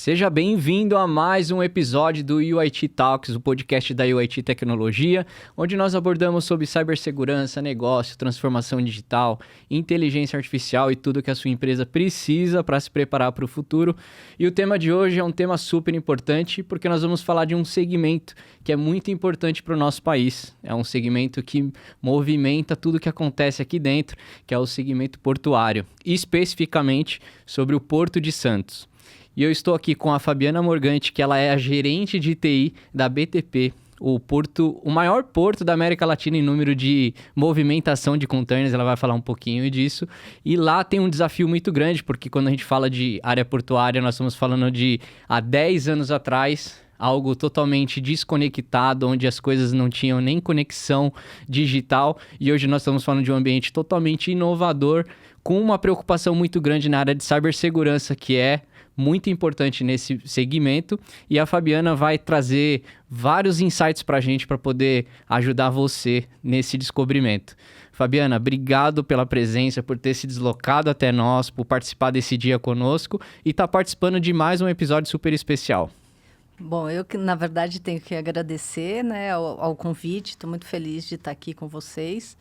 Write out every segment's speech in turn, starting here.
Seja bem-vindo a mais um episódio do UIT Talks, o podcast da UIT Tecnologia, onde nós abordamos sobre cibersegurança, negócio, transformação digital, inteligência artificial e tudo que a sua empresa precisa para se preparar para o futuro. E o tema de hoje é um tema super importante, porque nós vamos falar de um segmento que é muito importante para o nosso país. É um segmento que movimenta tudo que acontece aqui dentro, que é o segmento portuário, e especificamente sobre o Porto de Santos. E eu estou aqui com a Fabiana Morgante, que ela é a gerente de TI da BTP, o maior porto da América Latina em número de movimentação de containers. Ela vai falar um pouquinho disso. E lá tem um desafio muito grande, porque quando a gente fala de área portuária, nós estamos falando de há 10 anos atrás, algo totalmente desconectado, onde as coisas não tinham nem conexão digital. E hoje nós estamos falando de um ambiente totalmente inovador, com uma preocupação muito grande na área de cibersegurança, que é muito importante nesse segmento, e a Fabiana vai trazer vários insights para a gente para poder ajudar você nesse descobrimento. Fabiana, obrigado pela presença, por ter se deslocado até nós, por participar desse dia conosco e estar participando de mais um episódio super especial. Bom, eu que na verdade tenho que agradecer, né, ao convite, estou muito feliz de estar aqui com vocês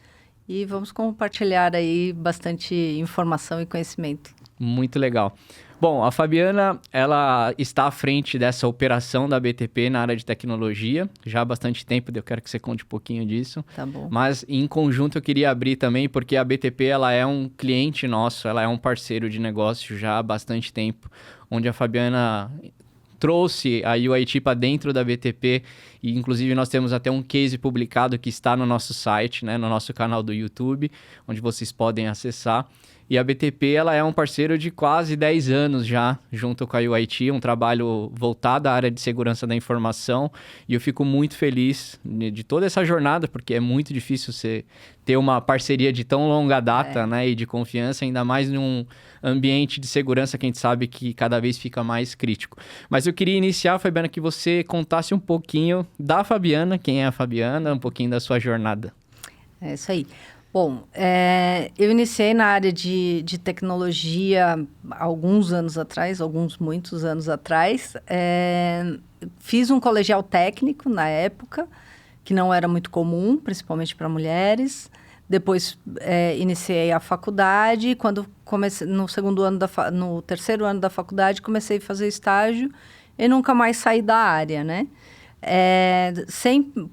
e vamos compartilhar aí bastante informação e conhecimento. Muito legal. Bom, a Fabiana, ela está à frente dessa operação da BTP na área de tecnologia, já há bastante tempo, eu quero que você conte um pouquinho disso. Tá bom. Mas, em conjunto, eu queria abrir também, porque a BTP, ela é um cliente nosso, ela é um parceiro de negócio já há bastante tempo, onde a Fabiana trouxe a UIT para dentro da BTP, e inclusive nós temos até um case publicado que está no nosso site, né, no nosso canal do YouTube, onde vocês podem acessar. E a BTP, ela é um parceiro de quase 10 anos já, junto com a UIT, um trabalho voltado à área de segurança da informação. E eu fico muito feliz de toda essa jornada, porque é muito difícil você ter uma parceria de tão longa data, né, e de confiança, ainda mais num ambiente de segurança que a gente sabe que cada vez fica mais crítico. Mas eu queria iniciar, Fabiana, que você contasse um pouquinho da Fabiana, quem é a Fabiana, um pouquinho da sua jornada. É isso aí. Bom, eu iniciei na área de tecnologia alguns anos atrás, muitos anos atrás. Fiz um colegial técnico na época, que não era muito comum, principalmente para mulheres. Depois iniciei a faculdade. Quando comecei no terceiro ano da faculdade, comecei a fazer estágio e nunca mais saí da área, né?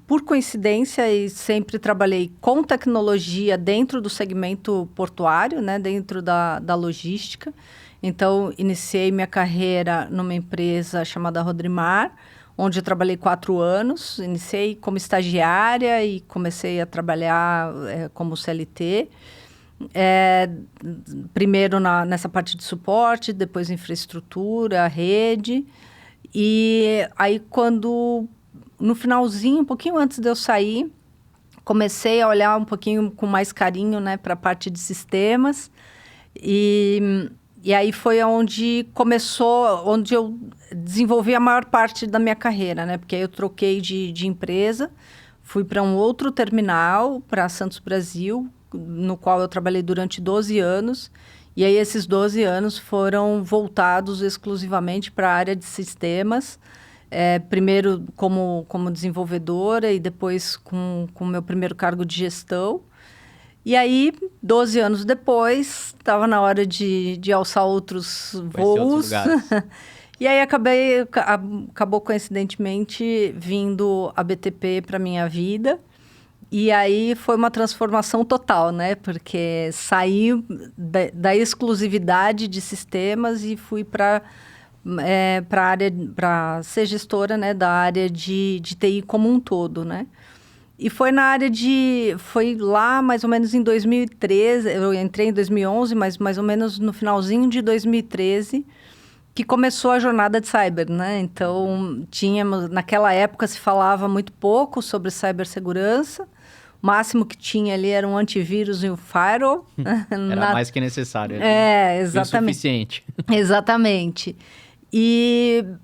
Por coincidência, e sempre trabalhei com tecnologia dentro do segmento portuário, né, dentro da logística. Então, iniciei minha carreira numa empresa chamada Rodrimar, onde eu trabalhei 4 anos. Iniciei como estagiária e comecei a trabalhar como CLT. Primeiro nessa parte de suporte, depois infraestrutura, rede. E aí, no finalzinho, um pouquinho antes de eu sair, comecei a olhar um pouquinho com mais carinho, né, para a parte de sistemas. E aí foi onde eu desenvolvi a maior parte da minha carreira, né? Porque aí eu troquei de empresa, fui para um outro terminal, para Santos Brasil, no qual eu trabalhei durante 12 anos. E aí esses 12 anos foram voltados exclusivamente para a área de sistemas, primeiro como desenvolvedora e depois com o meu primeiro cargo de gestão. E aí, 12 anos depois, estava na hora de alçar outros voos. E aí acabou coincidentemente vindo a BTP para a minha vida. E aí foi uma transformação total, né? Porque saí da exclusividade de sistemas e fui para ser gestora, né, da área de TI como um todo, né? E foi foi lá mais ou menos em 2013, eu entrei em 2011, mas mais ou menos no finalzinho de 2013, que começou a jornada de cyber, né? Então, naquela época se falava muito pouco sobre cibersegurança. O máximo que tinha ali era um antivírus e um firewall. Era mais que necessário. Exatamente. O suficiente. Exatamente.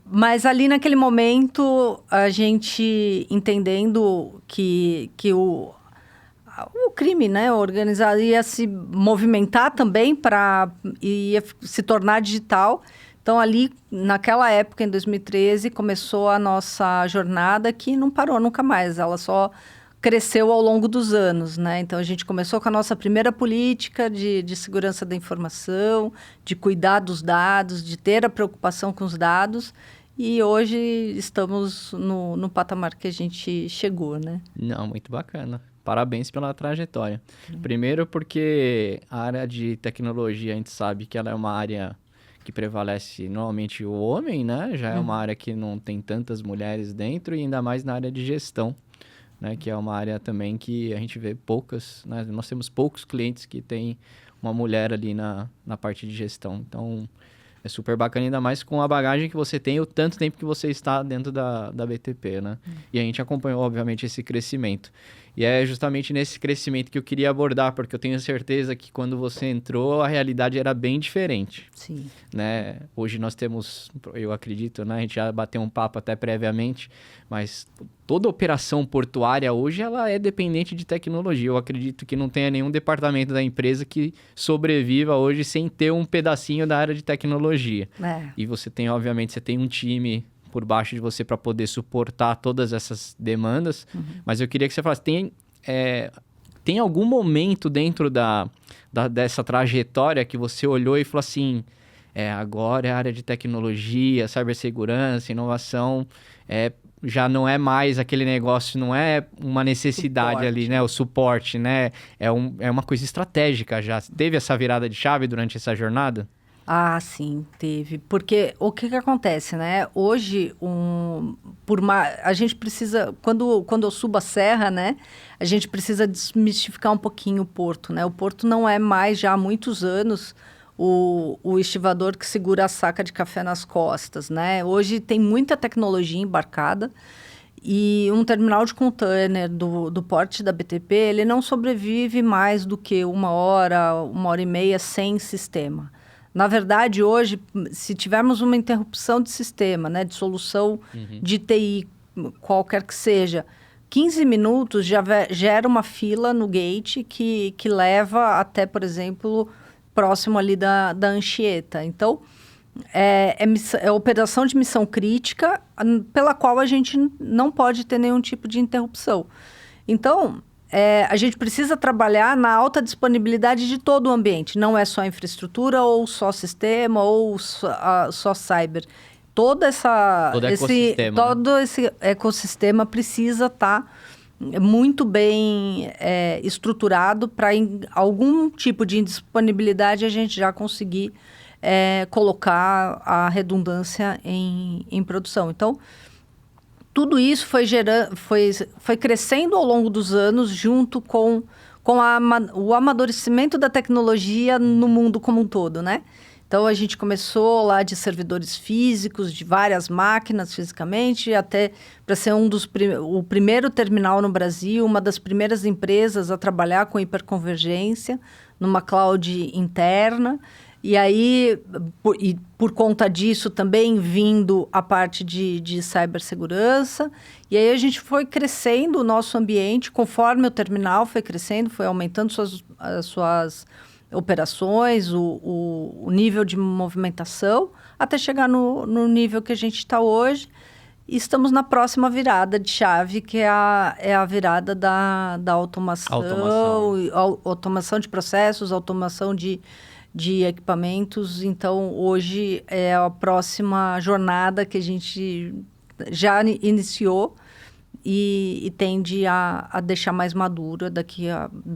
Mas ali naquele momento, a gente entendendo que o crime, né, organizado ia se movimentar também ia se tornar digital. Então, ali, naquela época, em 2013, começou a nossa jornada que não parou nunca mais. Ela só cresceu ao longo dos anos, né? Então, a gente começou com a nossa primeira política de segurança da informação, de cuidar dos dados, de ter a preocupação com os dados. E hoje estamos no patamar que a gente chegou, né? Não, muito bacana. Parabéns pela trajetória. Primeiro porque a área de tecnologia, a gente sabe que ela é uma área que prevalece normalmente o homem, né? Já é uma área que não tem tantas mulheres dentro e ainda mais na área de gestão, né? Que é uma área também que a gente vê poucas, né? Nós temos poucos clientes que têm uma mulher ali na parte de gestão. Então, é super bacana, ainda mais com a bagagem que você tem e o tanto tempo que você está dentro da BTP, né? E a gente acompanhou, obviamente, esse crescimento. E é justamente nesse crescimento que eu queria abordar, porque eu tenho certeza que quando você entrou, a realidade era bem diferente. Sim. Né? Hoje nós temos, eu acredito, né? A gente já bateu um papo até previamente, mas toda operação portuária hoje ela é dependente de tecnologia. Eu acredito que não tenha nenhum departamento da empresa que sobreviva hoje sem ter um pedacinho da área de tecnologia. E você tem, obviamente, você tem um time por baixo de você para poder suportar todas essas demandas, mas eu queria que você falasse, tem algum momento dentro dessa trajetória que você olhou e falou assim, agora é a área de tecnologia, cibersegurança, inovação, já não é mais aquele negócio, não é uma necessidade suporte ali, né? O suporte, né? É uma coisa estratégica já. Teve essa virada de chave durante essa jornada? Ah, sim, teve. Porque o que acontece, né? Hoje, a gente precisa... Quando eu subo a serra, né? A gente precisa desmistificar um pouquinho o porto, né? O porto não é mais, já há muitos anos, o estivador que segura a saca de café nas costas, né? Hoje tem muita tecnologia embarcada e um terminal de container do porte da BTP, ele não sobrevive mais do que 1 hora e meia sem sistema. Na verdade, hoje, se tivermos uma interrupção de sistema, né, de solução de TI, qualquer que seja, 15 minutos já gera uma fila no gate que leva até, por exemplo, próximo ali da Anchieta. Então, é operação de missão crítica pela qual a gente não pode ter nenhum tipo de interrupção. Então, a gente precisa trabalhar na alta disponibilidade de todo o ambiente. Não é só infraestrutura, ou só sistema, ou só cyber. Todo esse ecossistema precisa estar muito bem estruturado para, em algum tipo de indisponibilidade, a gente já conseguir colocar a redundância em produção. Então, tudo isso foi crescendo ao longo dos anos junto com o amadurecimento da tecnologia no mundo como um todo, né? Então, a gente começou lá de servidores físicos, de várias máquinas fisicamente, até para ser o primeiro terminal no Brasil, uma das primeiras empresas a trabalhar com hiperconvergência numa cloud interna. E aí, por conta disso, também vindo a parte de cibersegurança. E aí, a gente foi crescendo o nosso ambiente, conforme o terminal foi crescendo, foi aumentando as suas operações, o nível de movimentação, até chegar no nível que a gente está hoje. E estamos na próxima virada de chave, que é a virada da automação. Automação de processos, automação de equipamentos. Então, hoje é a próxima jornada que a gente já iniciou e tende a deixar mais madura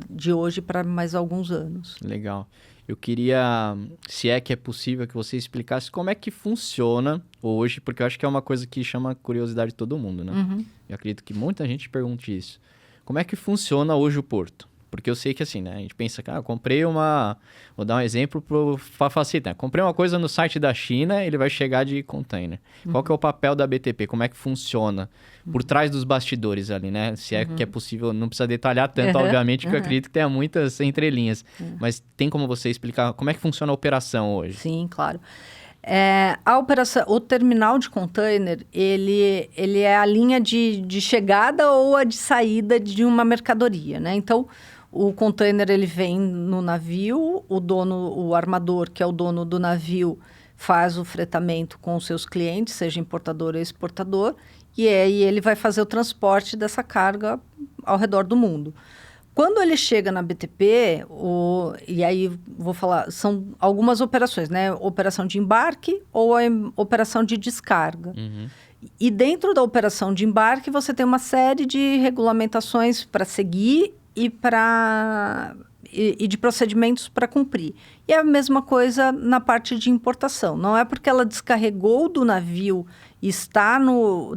de hoje para mais alguns anos. Legal. Eu queria, se é que é possível, que você explicasse como é que funciona hoje, porque eu acho que é uma coisa que chama a curiosidade de todo mundo, né? Eu acredito que muita gente pergunte isso. Como é que funciona hoje o porto? Porque eu sei que assim, né? A gente pensa que, comprei vou dar um exemplo para facilitar. Comprei uma coisa no site da China, ele vai chegar de container. Qual que é o papel da BTP? Como é que funciona? Por trás dos bastidores ali, né? Se é que é possível, não precisa detalhar tanto, obviamente, porque eu acredito que tenha muitas entrelinhas. Mas tem como você explicar como é que funciona a operação hoje? Sim, claro. A operação, o terminal de container, ele é a linha de chegada ou a de saída de uma mercadoria, né? Então, o container, ele vem no navio, o armador, que é o dono do navio, faz o fretamento com os seus clientes, seja importador ou exportador, e aí ele vai fazer o transporte dessa carga ao redor do mundo. Quando ele chega na BTP, e aí vou falar, são algumas operações, né? Operação de embarque ou a operação de descarga. E dentro da operação de embarque, você tem uma série de regulamentações para seguir e de procedimentos para cumprir. E é a mesma coisa na parte de importação. Não é porque ela descarregou do navio e está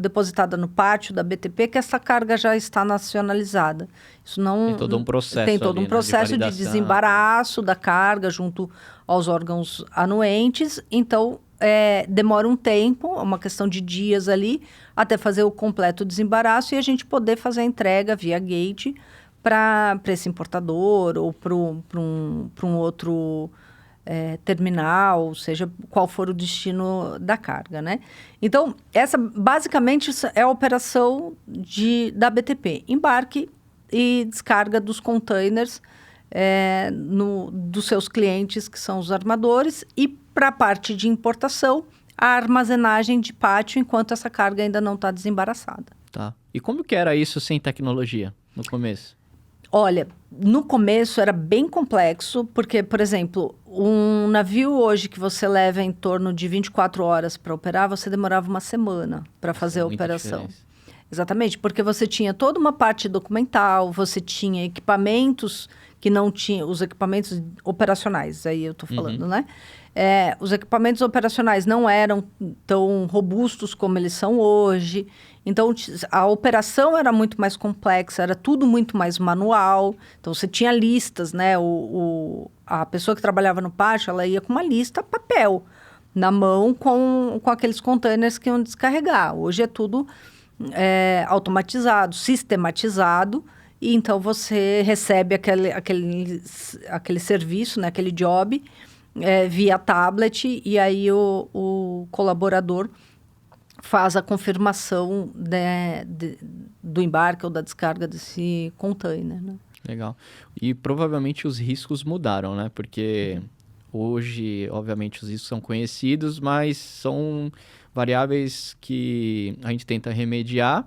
depositada no pátio da BTP que essa carga já está nacionalizada. Isso não tem todo um processo. Tem todo ali, um processo né, de desembaraço da carga junto aos órgãos anuentes. Então, demora um tempo, uma questão de dias ali, até fazer o completo desembaraço e a gente poder fazer a entrega via gate para esse importador ou para um outro terminal, seja qual for o destino da carga, né? Então, essa basicamente é a operação da BTP, embarque e descarga dos containers dos seus clientes, que são os armadores, e para a parte de importação, a armazenagem de pátio enquanto essa carga ainda não está desembaraçada. Tá. E como que era isso sem tecnologia no começo? Olha, no começo era bem complexo, porque, por exemplo, um navio hoje que você leva em torno de 24 horas para operar, você demorava uma semana para fazer a operação. Diferença. Exatamente, porque você tinha toda uma parte documental, você tinha equipamentos que não tinham, os equipamentos operacionais, aí eu estou falando, né? Os equipamentos operacionais não eram tão robustos como eles são hoje. Então, a operação era muito mais complexa, era tudo muito mais manual. Então, você tinha listas, né? A pessoa que trabalhava no pátio, ela ia com uma lista papel na mão com aqueles containers que iam descarregar. Hoje é tudo automatizado, sistematizado. E então, você recebe aquele serviço, né? Aquele job via tablet. E aí, o colaborador faz a confirmação do embarque ou da descarga desse container, né? Legal. E provavelmente os riscos mudaram, né? Porque hoje, obviamente, os riscos são conhecidos, mas são variáveis que a gente tenta remediar,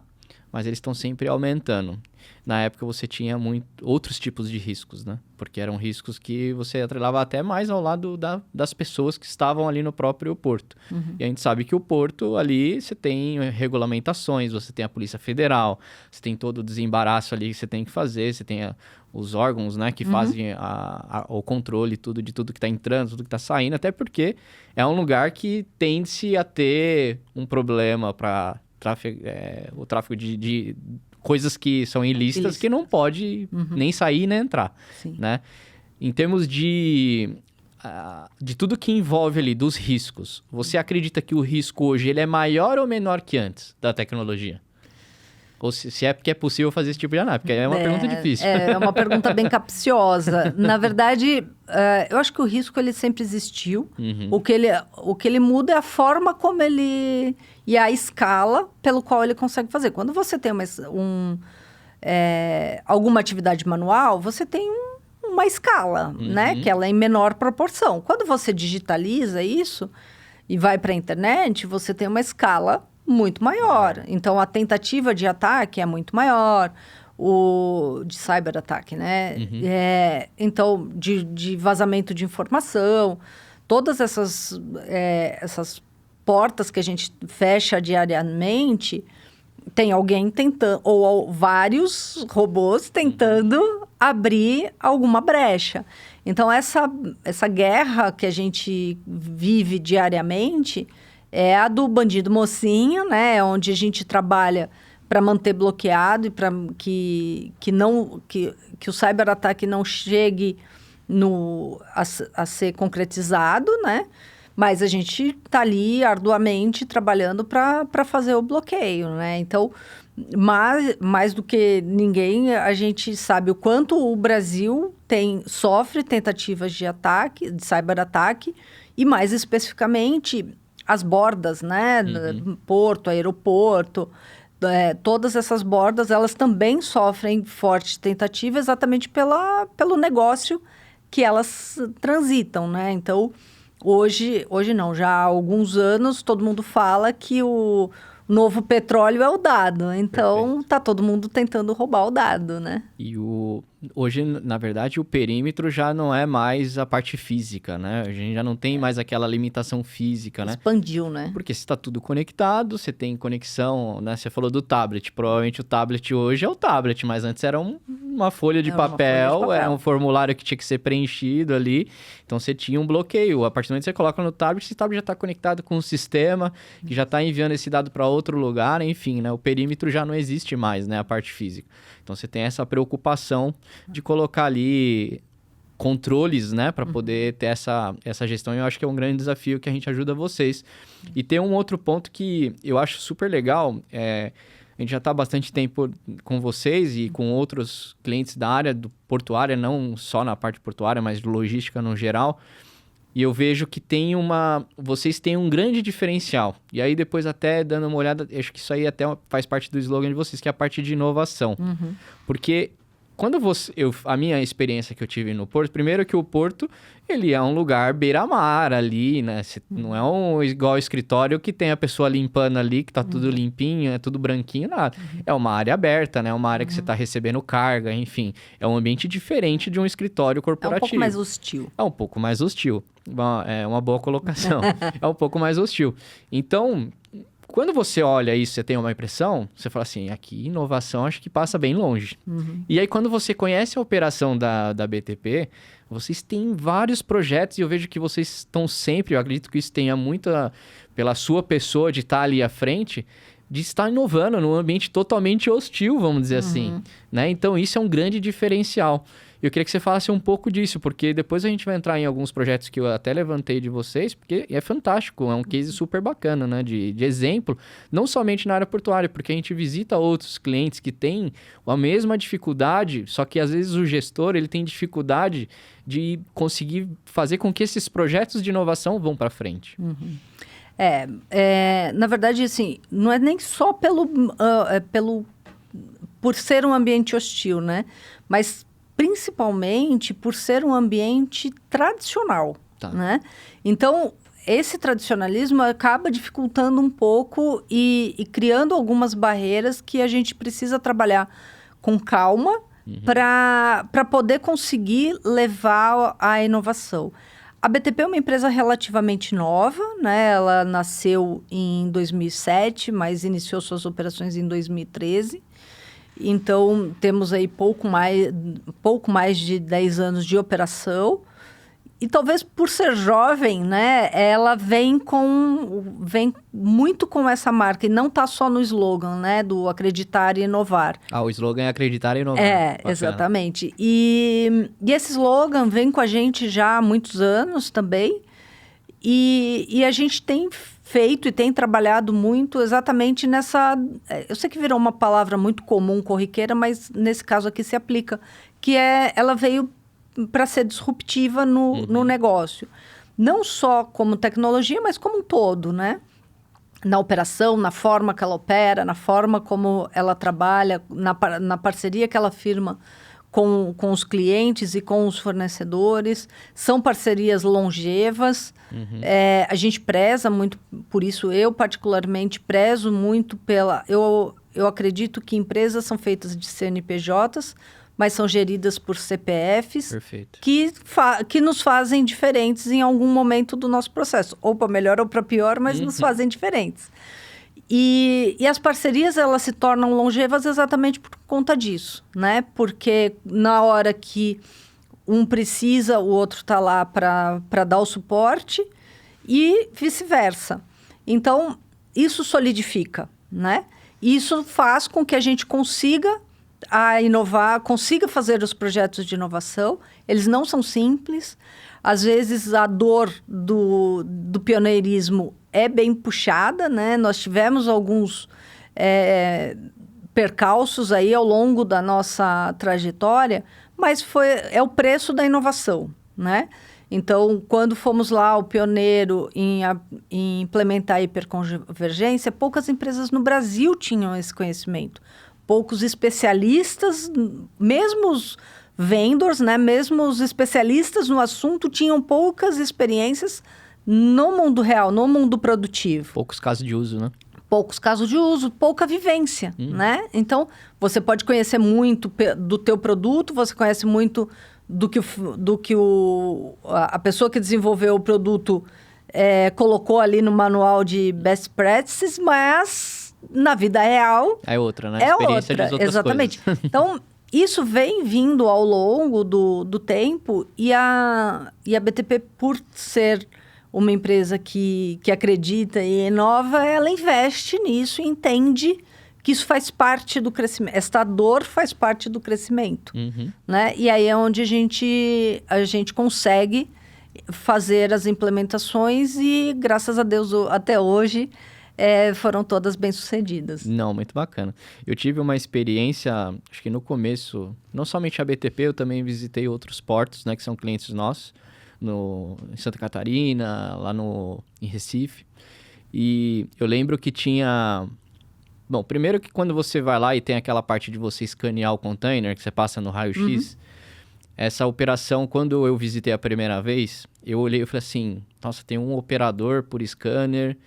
mas eles estão sempre aumentando. Na época você tinha outros tipos de riscos, né? Porque eram riscos que você atrelava até mais ao lado das pessoas que estavam ali no próprio porto. E a gente sabe que o porto ali, você tem regulamentações, você tem a Polícia Federal, você tem todo o desembaraço ali que você tem que fazer, você tem os órgãos, né, que fazem o controle de tudo que está entrando, tudo que está saindo, até porque é um lugar que tende-se a ter um problema para o tráfego de coisas que são ilícitas que não pode nem sair nem entrar, né? Em termos de tudo que envolve ali, dos riscos, você acredita que o risco hoje ele é maior ou menor que antes da tecnologia? Ou se é porque é possível fazer esse tipo de análise? Porque é uma pergunta difícil. É uma pergunta bem capciosa. Na verdade, eu acho que o risco ele sempre existiu. O que ele muda é a forma como ele... E a escala pelo qual ele consegue fazer. Quando você tem alguma atividade manual, você tem uma escala, né? Que ela é em menor proporção. Quando você digitaliza isso e vai para a internet, você tem uma escala muito maior. Então, a tentativa de ataque é muito maior, de cyberataque, né? Então, de vazamento de informação, todas essas portas que a gente fecha diariamente, tem alguém tentando, ou vários robôs tentando abrir alguma brecha. Então, essa guerra que a gente vive diariamente é a do bandido mocinho, né? Onde a gente trabalha para manter bloqueado e para que o cyberataque não chegue a ser concretizado, né? Mas a gente está ali arduamente trabalhando para fazer o bloqueio, né? Então, mais do que ninguém, a gente sabe o quanto o Brasil sofre tentativas de ataque, de cyberataque, e mais especificamente as bordas, né? Porto, aeroporto, todas essas bordas, elas também sofrem forte tentativa exatamente pelo negócio que elas transitam, né? Então, Hoje não, já há alguns anos todo mundo fala que o novo petróleo é o dado. Então, tá todo mundo tentando roubar o dado, né? E hoje, na verdade, o perímetro já não é mais a parte física, né? A gente já não tem mais aquela limitação física, né? Expandiu, né? Porque se está tudo conectado, você tem conexão, né? Você falou do tablet. Provavelmente o tablet hoje é o tablet, mas antes era uma folha de papel, era um formulário que tinha que ser preenchido ali. Então, você tinha um bloqueio. A partir do momento que você coloca no tablet, esse tablet já está conectado com o sistema, que já está enviando esse dado para outro lugar, enfim, né? O perímetro já não existe mais, né? A parte física. Então, você tem essa preocupação de colocar ali controles, né, para poder ter essa gestão. E eu acho que é um grande desafio que a gente ajuda vocês. E tem um outro ponto que eu acho super legal, a gente já está há bastante tempo com vocês e com outros clientes da área do portuária, não só na parte portuária, mas de logística no geral. E eu vejo que vocês têm um grande diferencial. E aí, depois até dando uma olhada, acho que isso aí até faz parte do slogan de vocês, que é a parte de inovação. Porque quando a minha experiência que eu tive no Porto, primeiro que o Porto, ele é um lugar beira-mar ali, né? Não é igual escritório que tem a pessoa limpando ali, que tá tudo limpinho, é tudo branquinho, nada. É uma área aberta, né? Uma área que você tá recebendo carga, enfim. É um ambiente diferente de um escritório corporativo. É um pouco mais hostil. É um pouco mais hostil. É uma boa colocação. É um pouco mais hostil. Então, quando você olha isso, você tem uma impressão, você fala assim, aqui inovação acho que passa bem longe. E aí, quando você conhece a operação da BTP, vocês têm vários projetos e eu vejo que vocês estão sempre, eu acredito que isso tenha muita, pela sua pessoa de estar ali à frente, de estar inovando num ambiente totalmente hostil, vamos dizer assim, né? Então, isso é um grande diferencial. Eu queria que você falasse um pouco disso, porque depois a gente vai entrar em alguns projetos que eu até levantei de vocês, porque é fantástico, é um case super bacana, né? De exemplo, não somente na área portuária, porque a gente visita outros clientes que têm a mesma dificuldade, só que às vezes o gestor ele tem dificuldade de conseguir fazer com que esses projetos de inovação vão para frente. Na verdade, assim, não é nem só por ser um ambiente hostil, né? Mas principalmente por ser um ambiente tradicional, né? Então, esse tradicionalismo acaba dificultando um pouco e criando algumas barreiras que a gente precisa trabalhar com calma para poder conseguir levar a inovação. A BTP é uma empresa relativamente nova, né? Ela nasceu em 2007, mas iniciou suas operações em 2013. Então, temos aí pouco mais de 10 anos de operação. E talvez por ser jovem, né, ela vem muito com essa marca. E não está só no slogan, né, do acreditar e inovar. O slogan é acreditar e inovar. Bacana. Exatamente. E esse slogan vem com a gente já há muitos anos também. E a gente tem feito e tem trabalhado muito exatamente nessa... Eu sei que virou uma palavra muito comum, corriqueira, mas nesse caso aqui se aplica. Que ela veio para ser disruptiva no negócio. Não só como tecnologia, mas como um todo, né? Na operação, na forma que ela opera, na forma como ela trabalha, na parceria que ela firma com os clientes e com os fornecedores. São parcerias longevas. A gente preza muito por isso. Eu, particularmente, prezo muito pela... Eu acredito que empresas são feitas de CNPJs, mas são geridas por CPFs. Perfeito. Que nos fazem diferentes em algum momento do nosso processo. Ou para melhor ou para pior, mas nos fazem diferentes. E as parcerias, elas se tornam longevas exatamente por conta disso, né? Porque na hora que um precisa, o outro está lá para dar o suporte e vice-versa. Então, isso solidifica, né? Isso faz com que a gente consiga inovar, consiga fazer os projetos de inovação. Eles não são simples. Às vezes, a dor do pioneirismo é bem puxada, né? Nós tivemos alguns percalços aí ao longo da nossa trajetória, mas é o preço da inovação, né? Então, quando fomos lá o pioneiro em implementar a hiperconvergência, poucas empresas no Brasil tinham esse conhecimento. Poucos especialistas, mesmo os vendors, né, mesmo os especialistas no assunto, tinham poucas experiências no mundo real, no mundo produtivo. Poucos casos de uso, né? Poucos casos de uso, pouca vivência, né? Então, você pode conhecer muito do teu produto, você conhece muito do que a pessoa que desenvolveu o produto colocou ali no manual de best practices, mas na vida real... É outra, né? É Experiência outra, de outras exatamente. coisas. Então, isso vem vindo ao longo do tempo e a BTP, por ser uma empresa que acredita e inova, ela investe nisso e entende que isso faz parte do crescimento. Esta dor faz parte do crescimento, né? E aí é onde a gente consegue fazer as implementações e, graças a Deus, até hoje, foram todas bem-sucedidas. Não, muito bacana. Eu tive uma experiência, acho que no começo, não somente a BTP, eu também visitei outros portos, né, que são clientes nossos, em Santa Catarina, lá em Recife. E eu lembro que tinha... Bom, primeiro que quando você vai lá e tem aquela parte de você escanear o container, que você passa no raio-x, essa operação, quando eu visitei a primeira vez, eu olhei e falei assim, nossa, tem um operador por scanner. Eu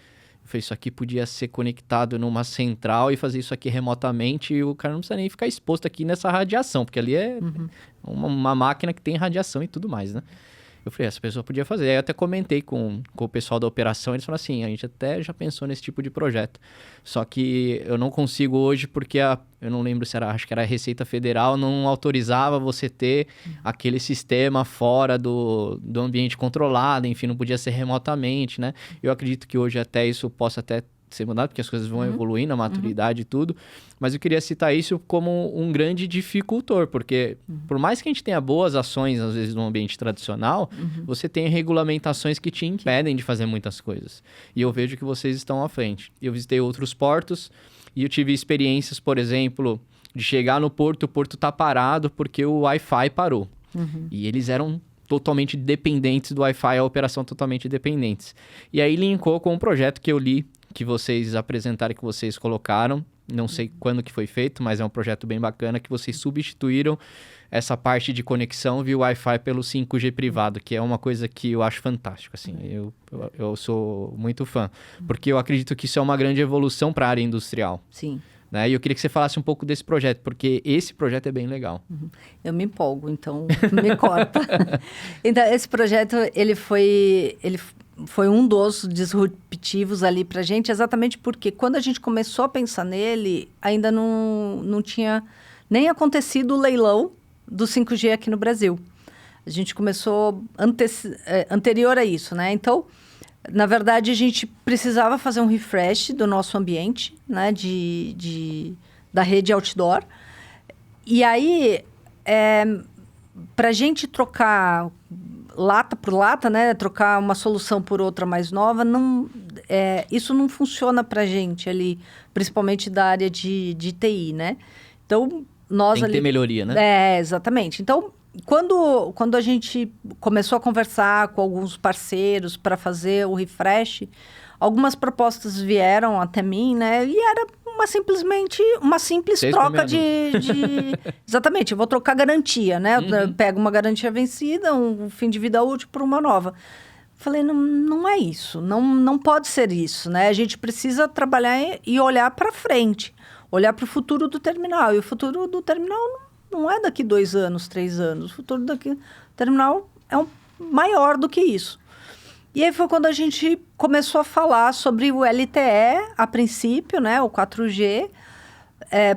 falei, isso aqui podia ser conectado numa central e fazer isso aqui remotamente e o cara não precisa nem ficar exposto aqui nessa radiação, porque ali é uma máquina que tem radiação e tudo mais, né? Eu falei, essa pessoa podia fazer. Aí eu até comentei com o pessoal da operação, eles falaram assim, a gente até já pensou nesse tipo de projeto. Só que eu não consigo hoje porque eu não lembro se era, acho que era a Receita Federal, não autorizava você ter aquele sistema fora do ambiente controlado, enfim, não podia ser remotamente, né? Eu acredito que hoje até isso possa até ser mudado, porque as coisas vão evoluindo, a maturidade e tudo. Mas eu queria citar isso como um grande dificultor, porque por mais que a gente tenha boas ações, às vezes, no ambiente tradicional, você tem regulamentações que te impedem de fazer muitas coisas. E eu vejo que vocês estão à frente. Eu visitei outros portos e eu tive experiências, por exemplo, de chegar no porto, o porto tá parado porque o Wi-Fi parou. E eles eram totalmente dependentes do Wi-Fi, a operação totalmente dependentes. E aí linkou com um projeto que eu li, que vocês apresentaram, que vocês colocaram, não sei quando que foi feito, mas é um projeto bem bacana, que vocês substituíram essa parte de conexão via Wi-Fi pelo 5G privado, que é uma coisa que eu acho fantástico, assim, eu sou muito fã, porque eu acredito que isso é uma grande evolução para a área industrial. Sim. Né? E eu queria que você falasse um pouco desse projeto, porque esse projeto é bem legal. Eu me empolgo, então me corta. Então, esse projeto, ele foi um dos disruptivos ali pra gente, exatamente porque quando a gente começou a pensar nele, ainda não tinha nem acontecido o leilão do 5G aqui no Brasil. A gente começou anterior a isso, né? Então, na verdade, a gente precisava fazer um refresh do nosso ambiente, né? Da rede outdoor. E aí, para a gente trocar lata por lata, né? Trocar uma solução por outra mais nova, isso não funciona para a gente ali, principalmente da área de TI, né? Então, nós tem que ter melhoria, né? Exatamente. Então, quando a gente começou a conversar com alguns parceiros para fazer o refresh, algumas propostas vieram até mim, né? E era simplesmente uma simples troca de... Exatamente, eu vou trocar garantia, né? Eu pego uma garantia vencida, um fim de vida útil por uma nova. Falei, não é isso, não pode ser isso, né? A gente precisa trabalhar e olhar para frente, olhar para o futuro do terminal. E o futuro do terminal não é daqui 2 anos, 3 anos. O futuro do terminal é maior do que isso. E aí foi quando a gente começou a falar sobre o LTE, a princípio, né, o 4G,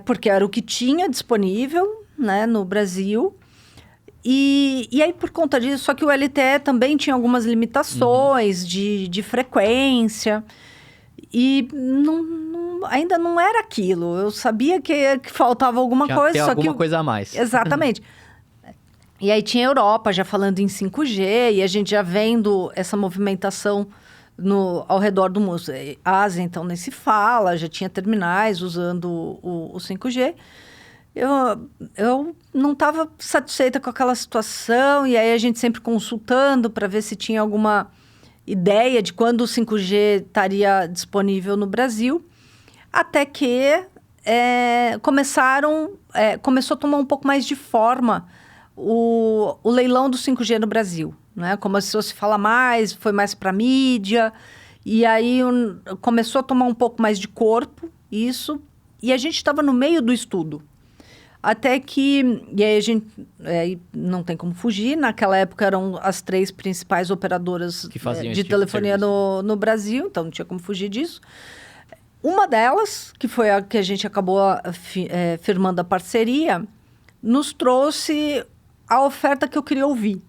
porque era o que tinha disponível, né, no Brasil. E aí, por conta disso, só que o LTE também tinha algumas limitações de frequência. E ainda não era aquilo. Eu sabia que faltava alguma coisa. Só alguma coisa a mais. Exatamente. E aí tinha a Europa já falando em 5G, e a gente já vendo essa movimentação ao redor do mundo. Ásia, então, nem se fala, já tinha terminais usando o 5G. Eu não estava satisfeita com aquela situação, e aí a gente sempre consultando para ver se tinha alguma ideia de quando o 5G estaria disponível no Brasil, até que começou a tomar um pouco mais de forma o leilão do 5G no Brasil, né? Começou a se falar mais, foi mais para mídia, e aí começou a tomar um pouco mais de corpo isso, e a gente estava no meio do estudo. Até que, e aí a gente, não tem como fugir, naquela época eram as 3 principais operadoras de telefonia no Brasil, então não tinha como fugir disso. Uma delas, que foi a que a gente acabou firmando a parceria, nos trouxe a oferta que eu queria ouvir.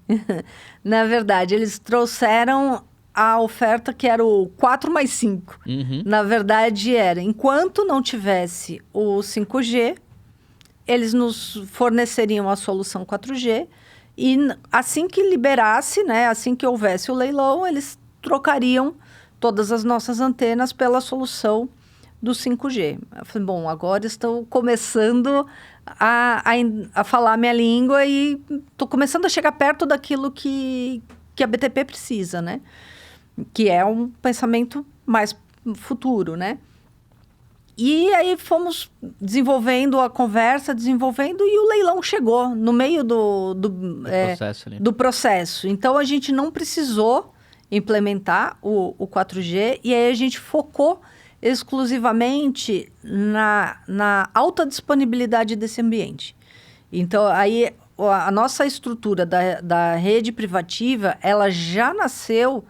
Na verdade, eles trouxeram a oferta que era o 4+5. Uhum. Na verdade, era, enquanto não tivesse o 5G, eles nos forneceriam a solução 4G e assim que liberasse, né, assim que houvesse o leilão, eles trocariam todas as nossas antenas pela solução do 5G. Eu falei, bom, agora estou começando a falar a minha língua e estou começando a chegar perto daquilo que a BTP precisa, né? Que é um pensamento mais futuro, né? E aí fomos desenvolvendo a conversa, e o leilão chegou no meio do processo. Então, a gente não precisou implementar o 4G e aí a gente focou exclusivamente na alta disponibilidade desse ambiente. Então, aí a nossa estrutura da rede privativa, ela já nasceu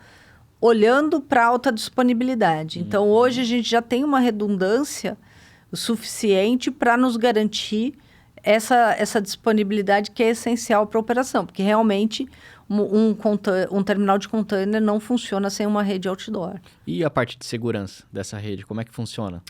olhando para alta disponibilidade. Então, hoje a gente já tem uma redundância suficiente para nos garantir essa disponibilidade que é essencial para a operação, porque realmente um terminal de container não funciona sem uma rede outdoor. E a parte de segurança dessa rede, como é que funciona?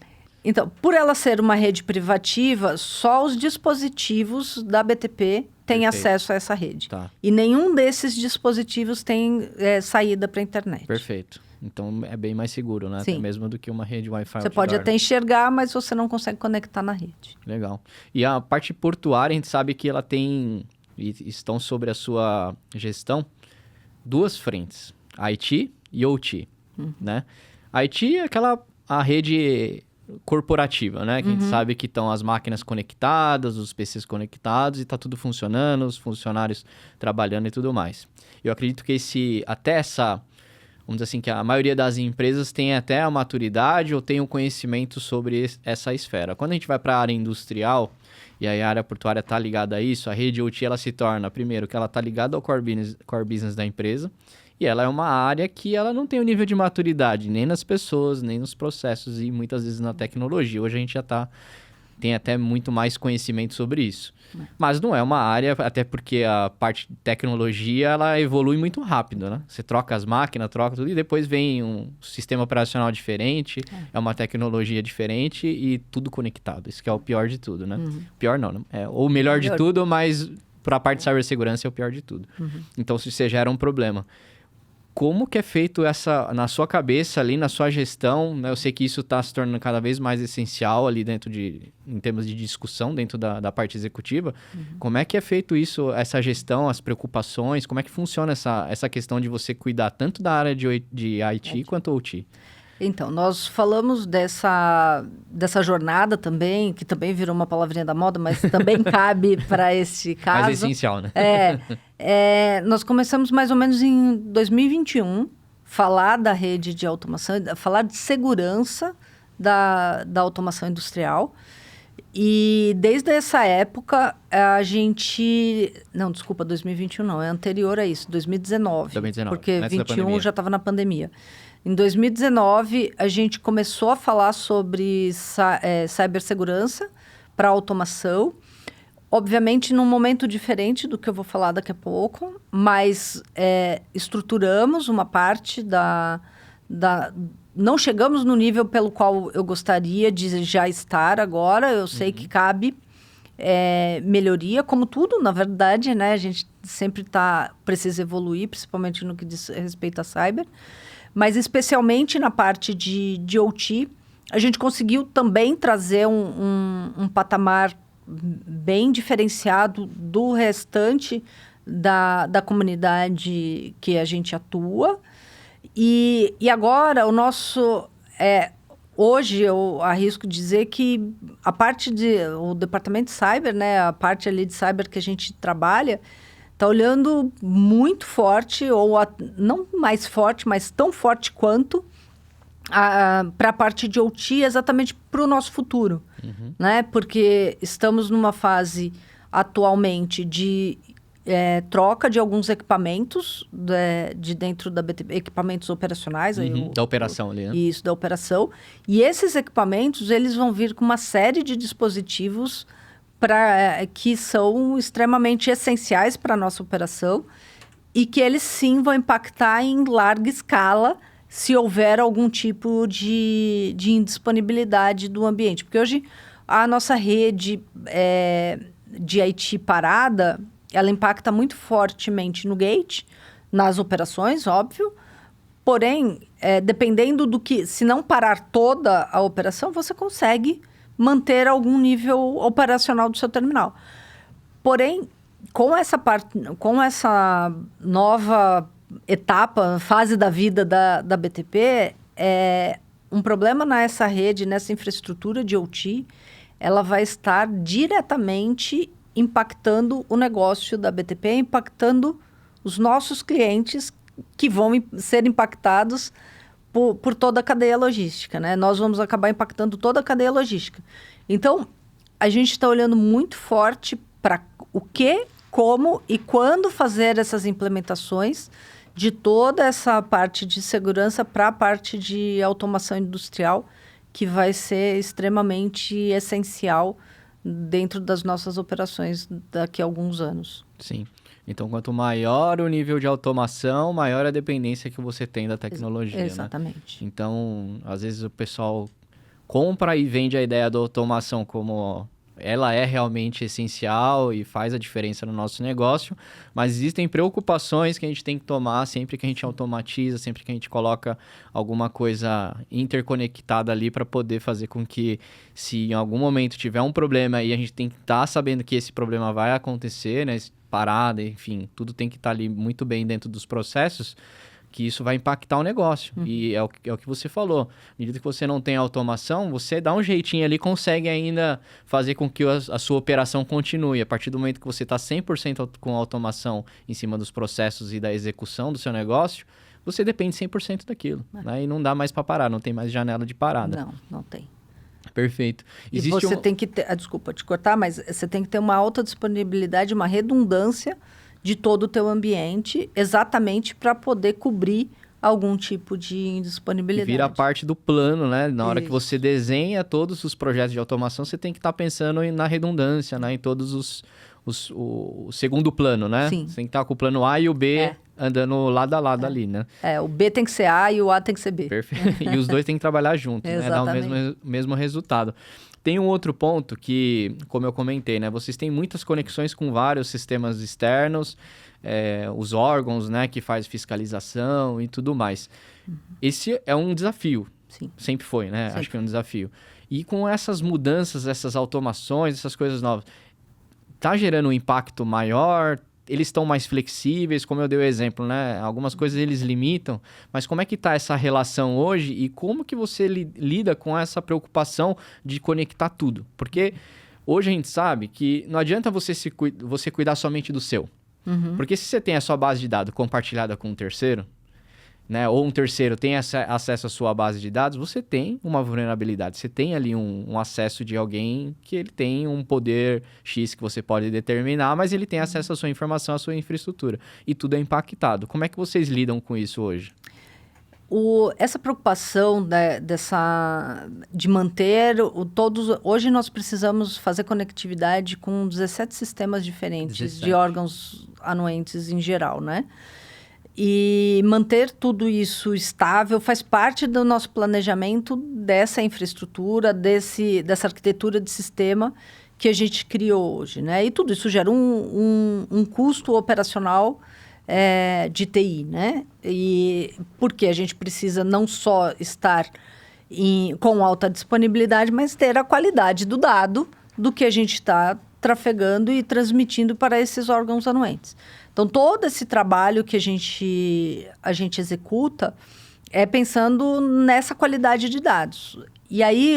Então, por ela ser uma rede privativa, só os dispositivos da BTP têm acesso a essa rede. Tá. E nenhum desses dispositivos tem saída para a internet. Perfeito. Então, é bem mais seguro, né? Sim. Até mesmo do que uma rede Wi-Fi Você outdoor. pode até enxergar, mas você não consegue conectar na rede. Legal. E a parte portuária, a gente sabe que ela tem, e estão sobre a sua gestão, 2 frentes. IT e OT, né? IT é a rede corporativa, né? Que a gente sabe que estão as máquinas conectadas, os PCs conectados e está tudo funcionando, os funcionários trabalhando e tudo mais. Eu acredito que vamos dizer assim, que a maioria das empresas tem até a maturidade ou tem um conhecimento sobre essa esfera. Quando a gente vai para a área industrial, e aí a área portuária está ligada a isso, a rede OT ela se torna, primeiro, que ela está ligada ao core business da empresa, e ela é uma área que ela não tem o nível de maturidade, nem nas pessoas, nem nos processos e muitas vezes na tecnologia. Hoje a gente já tem até muito mais conhecimento sobre isso. Mas não é uma área, até porque a parte de tecnologia, ela evolui muito rápido, né? Você troca as máquinas, troca tudo, e depois vem um sistema operacional diferente, é uma tecnologia diferente e tudo conectado. Isso que é o pior de tudo, né? Pior não, né? Ou o melhor de tudo, mas para a parte de cibersegurança é o pior de tudo. Então, se você gera um problema. Como que é feito na sua cabeça ali, na sua gestão, né? Eu sei que isso está se tornando cada vez mais essencial ali em termos de discussão dentro da parte executiva. Como é que é feito isso, essa gestão, as preocupações? Como é que funciona essa questão de você cuidar tanto da área de IT quanto OT? Então, nós falamos dessa jornada também, que também virou uma palavrinha da moda, mas também cabe para esse caso. Mais essencial, né? Nós começamos mais ou menos em 2021, falar da rede de automação, falar de segurança da automação industrial. E desde essa época, a gente... Não, desculpa, 2021 não, é anterior a isso, 2019. 2019, porque 2021 já estava na pandemia. Em 2019, a gente começou a falar sobre cibersegurança para automação. Obviamente, num momento diferente do que eu vou falar daqui a pouco, mas estruturamos uma parte não chegamos no nível pelo qual eu gostaria de já estar agora. Eu sei que cabe melhoria, como tudo, na verdade, né? A gente sempre precisa evoluir, principalmente no que diz respeito a cyber. Mas especialmente na parte de OT, a gente conseguiu também trazer um patamar bem diferenciado do restante da comunidade que a gente atua. E agora o hoje eu arrisco dizer que o departamento de cyber, né, a parte ali de cyber que a gente trabalha, está olhando muito forte, não mais forte, mas tão forte quanto para a parte de OT, exatamente para o nosso futuro. Né? Porque estamos numa fase atualmente de troca de alguns equipamentos de dentro da BTP, equipamentos operacionais. Da operação ali, né? Isso, da operação. E esses equipamentos, eles vão vir com uma série de dispositivos que são extremamente essenciais para a nossa operação e que eles sim vão impactar em larga escala se houver algum tipo de indisponibilidade do ambiente. Porque hoje a nossa rede de IT parada, ela impacta muito fortemente no gate, nas operações, óbvio. Porém, dependendo do que... Se não parar toda a operação, você consegue manter algum nível operacional do seu terminal. Porém, com essa nova etapa, fase da vida da BTP, um problema nessa rede, nessa infraestrutura de OT, ela vai estar diretamente impactando o negócio da BTP, impactando os nossos clientes que vão ser impactados por toda a cadeia logística, né? Nós vamos acabar impactando toda a cadeia logística. Então, a gente está olhando muito forte para o que, como e quando fazer essas implementações de toda essa parte de segurança para a parte de automação industrial, que vai ser extremamente essencial dentro das nossas operações daqui a alguns anos. Sim. Então, quanto maior o nível de automação, maior a dependência que você tem da tecnologia, Exatamente. Né? Então, às vezes o pessoal compra e vende a ideia da automação como ela é realmente essencial e faz a diferença no nosso negócio, mas existem preocupações que a gente tem que tomar sempre que a gente automatiza, sempre que a gente coloca alguma coisa interconectada ali para poder fazer com que, se em algum momento tiver um problema e a gente tem que estar sabendo que esse problema vai acontecer, né, parada, enfim, tudo tem que estar ali muito bem dentro dos processos, que isso vai impactar o negócio. E é o que você falou. À medida que você não tem automação, você dá um jeitinho ali, consegue ainda fazer com que a sua operação continue. A partir do momento que você está 100% com automação em cima dos processos e da execução do seu negócio, você depende 100% daquilo. Né? E não dá mais para parar, não tem mais janela de parada. Não tem. Perfeito. Existe você tem que ter... Desculpa te cortar, mas você tem que ter uma alta disponibilidade, uma redundância de todo o teu ambiente, exatamente para poder cobrir algum tipo de indisponibilidade. Vira parte do plano, né? Na hora que você desenha todos os projetos de automação, você tem que estar pensando na redundância, né? Em todos o segundo plano, né? Sim. Você tem que estar com o plano A e o B andando lado a lado ali, né? O B tem que ser A e o A tem que ser B. Perfeito. E os dois têm que trabalhar junto, né? Dar o mesmo resultado. Tem um outro ponto que, como eu comentei, né? Vocês têm muitas conexões com vários sistemas externos, os órgãos, né? Que faz fiscalização e tudo mais. Esse é um desafio. Sim. Sempre foi, né? Sempre. Acho que é um desafio. E com essas mudanças, essas automações, essas coisas novas, tá gerando um impacto maior? Eles estão mais flexíveis, como eu dei o exemplo, né? Algumas coisas eles limitam, mas como é que está essa relação hoje e como que você lida com essa preocupação de conectar tudo? Porque hoje a gente sabe que não adianta você cuidar somente do seu. Porque se você tem a sua base de dados compartilhada com um terceiro, né? Ou um terceiro tem acesso à sua base de dados, você tem uma vulnerabilidade. Você tem ali um acesso de alguém que ele tem um poder X que você pode determinar, mas ele tem acesso à sua informação, à sua infraestrutura. E tudo é impactado. Como é que vocês lidam com isso hoje? Essa preocupação de manter todos... Hoje nós precisamos fazer conectividade com 17 sistemas diferentes de órgãos anuentes em geral, né? E manter tudo isso estável faz parte do nosso planejamento dessa infraestrutura, dessa arquitetura de sistema que a gente criou hoje, né? E tudo isso gera um custo operacional de TI, né? E porque a gente precisa não só estar com alta disponibilidade, mas ter a qualidade do dado do que a gente está trafegando e transmitindo para esses órgãos anuentes. Então, todo esse trabalho que a gente executa, é pensando nessa qualidade de dados. E aí,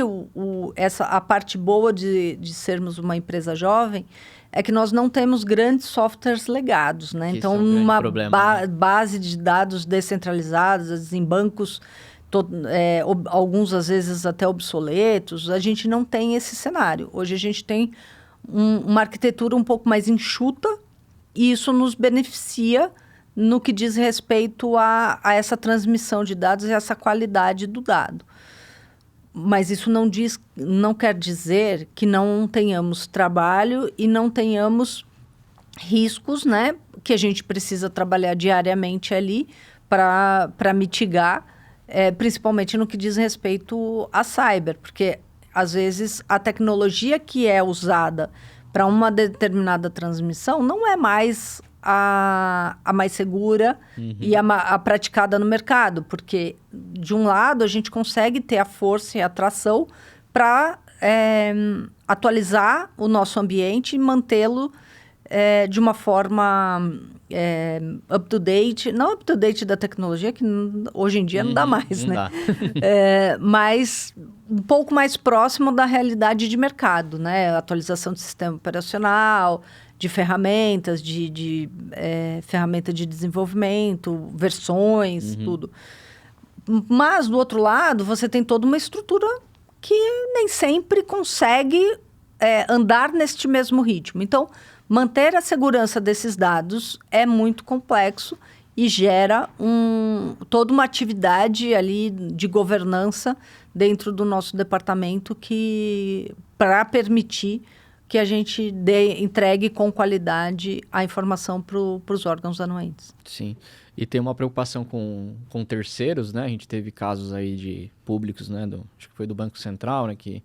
a parte boa de sermos uma empresa jovem é que nós não temos grandes softwares legados, né? Que Então, isso é um grande uma problema, né? base de dados descentralizadas, em bancos, alguns às vezes até obsoletos, a gente não tem esse cenário. Hoje a gente tem uma arquitetura um pouco mais enxuta e isso nos beneficia no que diz respeito a essa transmissão de dados e essa qualidade do dado. Mas isso não quer dizer que não tenhamos trabalho e não tenhamos riscos, né? Que a gente precisa trabalhar diariamente ali para mitigar, principalmente no que diz respeito a cyber. Porque, às vezes, a tecnologia que é usada para uma determinada transmissão não é mais a mais segura e a praticada no mercado, porque, de um lado, a gente consegue ter a força e a atração para atualizar o nosso ambiente e mantê-lo de uma forma up-to-date, não up-to-date da tecnologia, que hoje em dia não dá mais, não né? Dá. Mas um pouco mais próximo da realidade de mercado, né? Atualização do sistema operacional, de ferramentas, ferramenta de desenvolvimento, versões, tudo. Mas, do outro lado, você tem toda uma estrutura que nem sempre consegue andar neste mesmo ritmo. Então, manter a segurança desses dados é muito complexo e gera toda uma atividade ali de governança dentro do nosso departamento para permitir que a gente entregue com qualidade a informação para os órgãos anuentes. Sim. E tem uma preocupação com terceiros, né? A gente teve casos aí de públicos, né? Acho que foi do Banco Central, né? Que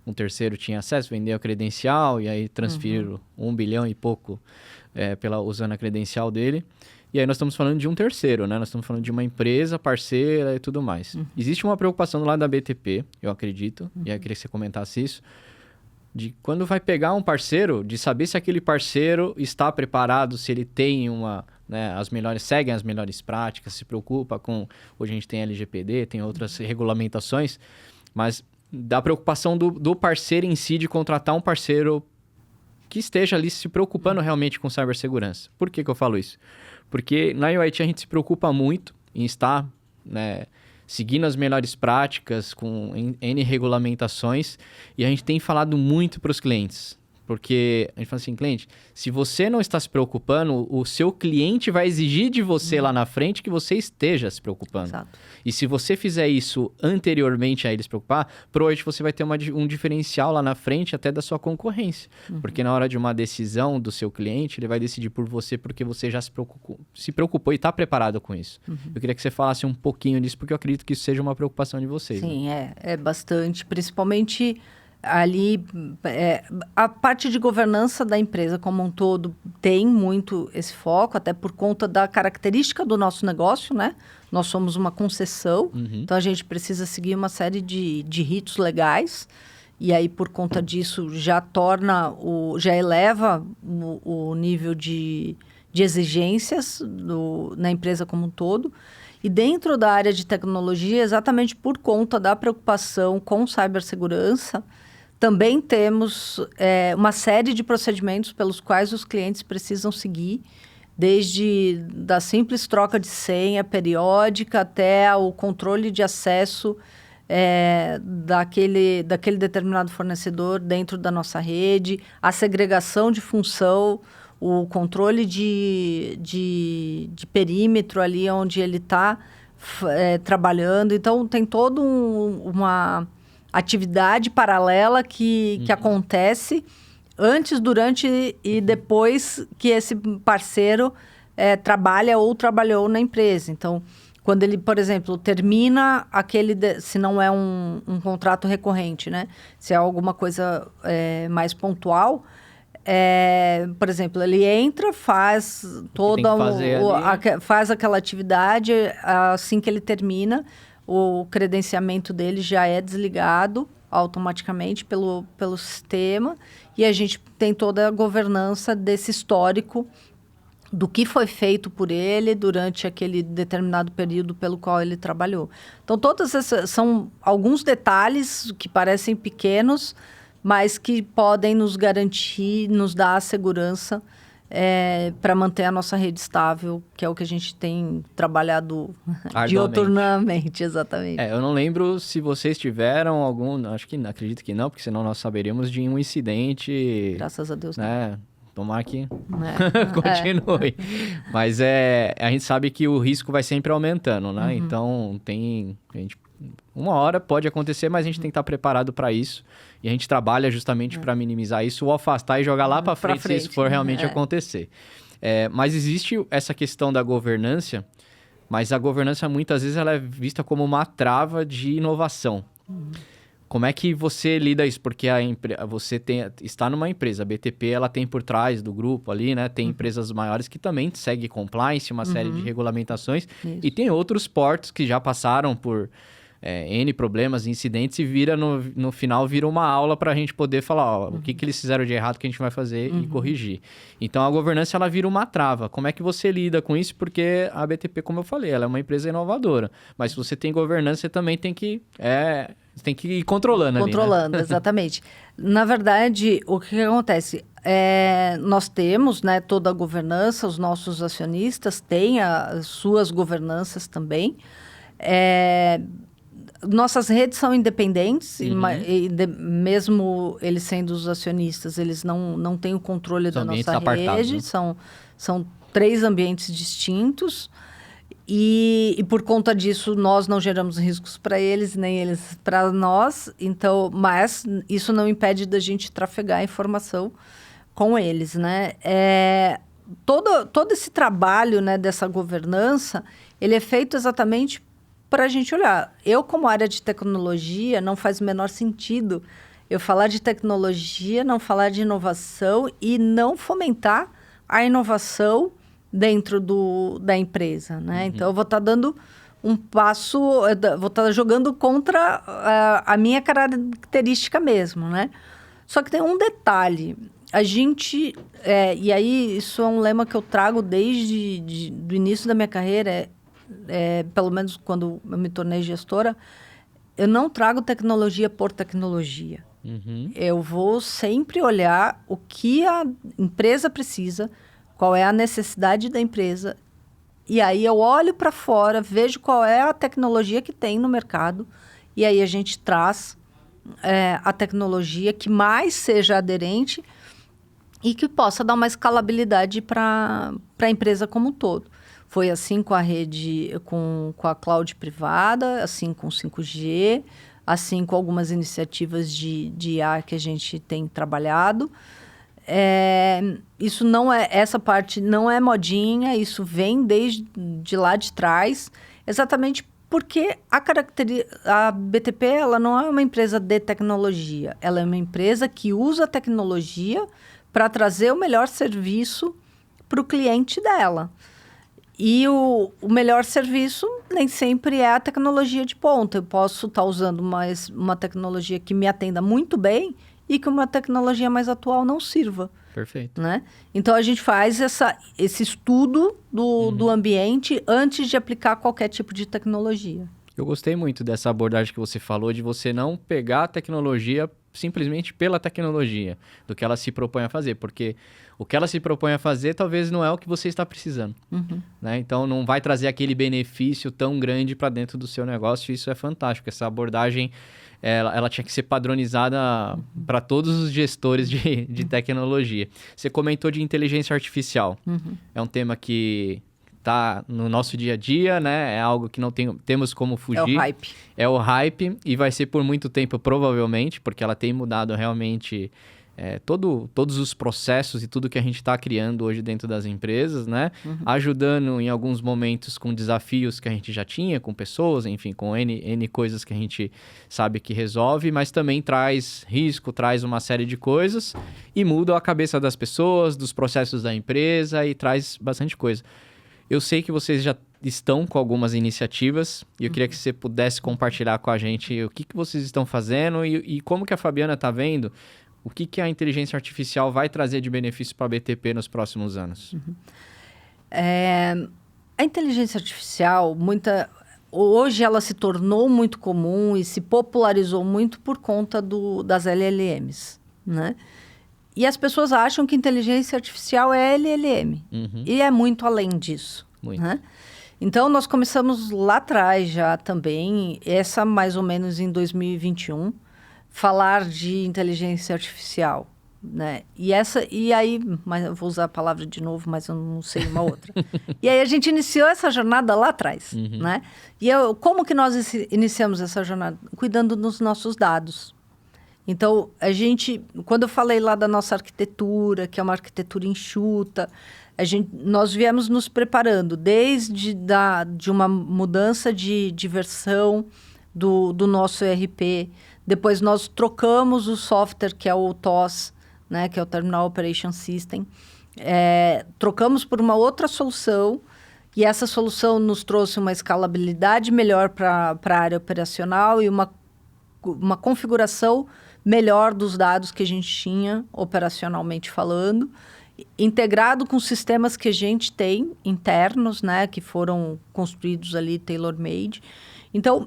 um terceiro tinha acesso, vendeu a credencial e aí transferiram 1 bilhão e pouco usando a credencial dele. E aí nós estamos falando de um terceiro, né? Nós estamos falando de uma empresa, parceira e tudo mais. Existe uma preocupação do lado da BTP, eu acredito, e aí eu queria que você comentasse isso, de quando vai pegar um parceiro, de saber se aquele parceiro está preparado, se ele tem segue as melhores práticas, se preocupa com... Hoje a gente tem LGPD, tem outras regulamentações, mas da preocupação do parceiro em si de contratar um parceiro que esteja ali se preocupando realmente com cibersegurança. Por que eu falo isso? Porque na UIT a gente se preocupa muito em estar, né, seguindo as melhores práticas, com N regulamentações, e a gente tem falado muito para os clientes. Porque a gente fala assim, cliente, se você não está se preocupando, o seu cliente vai exigir de você lá na frente que você esteja se preocupando. Exato. E se você fizer isso anteriormente a ele se preocupar, provavelmente você vai ter um diferencial lá na frente até da sua concorrência. Porque na hora de uma decisão do seu cliente, ele vai decidir por você porque você já se preocupou e está preparado com isso. Eu queria que você falasse um pouquinho disso, porque eu acredito que isso seja uma preocupação de vocês. Sim, né? é bastante, principalmente... Ali, a parte de governança da empresa como um todo tem muito esse foco, até por conta da característica do nosso negócio, né? Nós somos uma concessão, então a gente precisa seguir uma série de ritos legais, e aí por conta disso já eleva o nível de exigências na empresa como um todo. E dentro da área de tecnologia, exatamente por conta da preocupação com cibersegurança, também temos uma série de procedimentos pelos quais os clientes precisam seguir, desde da simples troca de senha periódica até o controle de acesso daquele determinado fornecedor dentro da nossa rede, a segregação de função, o controle de perímetro ali onde ele está trabalhando. Então, tem toda uma atividade paralela que acontece antes, durante e depois que esse parceiro trabalha ou trabalhou na empresa. Então, quando ele, por exemplo, termina se não é um contrato recorrente, né? Se é alguma coisa mais pontual, por exemplo, ele entra, faz faz aquela atividade, assim que ele termina, o credenciamento dele já é desligado automaticamente pelo sistema, e a gente tem toda a governança desse histórico do que foi feito por ele durante aquele determinado período pelo qual ele trabalhou. Então, todas essas são alguns detalhes que parecem pequenos, mas que podem nos garantir, nos dar a segurança para manter a nossa rede estável, que é o que a gente tem trabalhado dioturnamente, exatamente. Eu não lembro se vocês tiveram algum, acredito que não, porque senão nós saberíamos de um incidente. Graças a Deus, né? Tomar que continue. Mas a gente sabe que o risco vai sempre aumentando, né? Então, uma hora pode acontecer, mas a gente tem que estar preparado para isso. E a gente trabalha justamente para minimizar isso ou afastar e jogar lá para frente se isso for realmente acontecer. Mas existe essa questão da governança, mas a governança muitas vezes ela é vista como uma trava de inovação. Como é que você lida isso? Porque você está numa empresa, a BTP ela tem por trás do grupo ali, né? Tem empresas maiores que também seguem compliance, uma série de regulamentações. Isso. E tem outros portos que já passaram por N problemas, incidentes e no final vira uma aula para a gente poder falar o que eles fizeram de errado que a gente vai fazer e corrigir. Então, a governança ela vira uma trava. Como é que você lida com isso? Porque a BTP, como eu falei, ela é uma empresa inovadora. Mas se você tem governança, você também tem que... Você tem que ir controlando ali, Controlando, né? Exatamente. Na verdade, o que acontece? Nós temos, né, toda a governança, os nossos acionistas têm as suas governanças também. Nossas redes são independentes, mesmo eles sendo os acionistas, eles não têm o controle da nossa rede. Né? São 3 ambientes distintos. E por conta disso, nós não geramos riscos para eles, nem eles para nós. Então, mas isso não impede da gente trafegar a informação com eles, né? Todo esse trabalho, né, dessa governança, ele é feito exatamente para a gente olhar. Eu, como área de tecnologia, não faz o menor sentido eu falar de tecnologia, não falar de inovação e não fomentar a inovação dentro da empresa, né? Então, eu vou estar dando um passo, vou estar jogando contra a minha característica mesmo, né? Só que tem um detalhe. A gente... e aí, isso é um lema que eu trago desde do início da minha carreira, pelo menos quando eu me tornei gestora, eu não trago tecnologia por tecnologia. Eu vou sempre olhar o que a empresa precisa, qual é a necessidade da empresa, e aí eu olho para fora, vejo qual é a tecnologia que tem no mercado, e aí a gente traz a tecnologia que mais seja aderente e que possa dar uma escalabilidade para a empresa como um todo. Foi assim com a rede, com a cloud privada, assim com 5G, assim com algumas iniciativas de IA que a gente tem trabalhado. Isso não essa parte não é modinha, isso vem desde lá de trás, exatamente porque a BTP ela não é uma empresa de tecnologia, ela é uma empresa que usa a tecnologia para trazer o melhor serviço para o cliente dela. E o melhor serviço nem sempre é a tecnologia de ponta. Eu posso estar usando uma tecnologia que me atenda muito bem e que uma tecnologia mais atual não sirva. Perfeito. Né? Então, a gente faz esse estudo do ambiente antes de aplicar qualquer tipo de tecnologia. Eu gostei muito dessa abordagem que você falou, de você não pegar a tecnologia simplesmente pela tecnologia, do que ela se propõe a fazer, porque o que ela se propõe a fazer talvez não é o que você está precisando. Né? Então, não vai trazer aquele benefício tão grande para dentro do seu negócio, e isso é fantástico. Essa abordagem, ela tinha que ser padronizada para todos os gestores de tecnologia. Você comentou de inteligência artificial. É um tema que está no nosso dia a dia, né? É algo que não temos como fugir. É o hype. É o hype e vai ser por muito tempo, provavelmente, porque ela tem mudado realmente todos os processos e tudo que a gente está criando hoje dentro das empresas, né? Ajudando em alguns momentos com desafios que a gente já tinha, com pessoas, enfim, com N coisas que a gente sabe que resolve, mas também traz risco, traz uma série de coisas e muda a cabeça das pessoas, dos processos da empresa e traz bastante coisa. Eu sei que vocês já estão com algumas iniciativas e eu queria que você pudesse compartilhar com a gente o que vocês estão fazendo e como que a Fabiana está vendo o que a inteligência artificial vai trazer de benefício para a BTP nos próximos anos. A inteligência artificial, hoje ela se tornou muito comum e se popularizou muito por conta das LLMs, né? E as pessoas acham que inteligência artificial é LLM. E é muito além disso. Muito. Né? Então, nós começamos lá atrás já também, mais ou menos em 2021, falar de inteligência artificial. Né? E aí, mas eu vou usar a palavra de novo, mas eu não sei uma outra. E aí a gente iniciou essa jornada lá atrás. Né? E como que nós iniciamos essa jornada? Cuidando dos nossos dados. Então, quando eu falei lá da nossa arquitetura, que é uma arquitetura enxuta, nós viemos nos preparando desde de uma mudança de versão do nosso ERP. Depois nós trocamos o software, que é o TOS, né, que é o Terminal Operation System. Trocamos por uma outra solução, e essa solução nos trouxe uma escalabilidade melhor para a área operacional e uma configuração melhor dos dados que a gente tinha, operacionalmente falando, integrado com sistemas que a gente tem internos, né, que foram construídos ali, tailor-made. Então,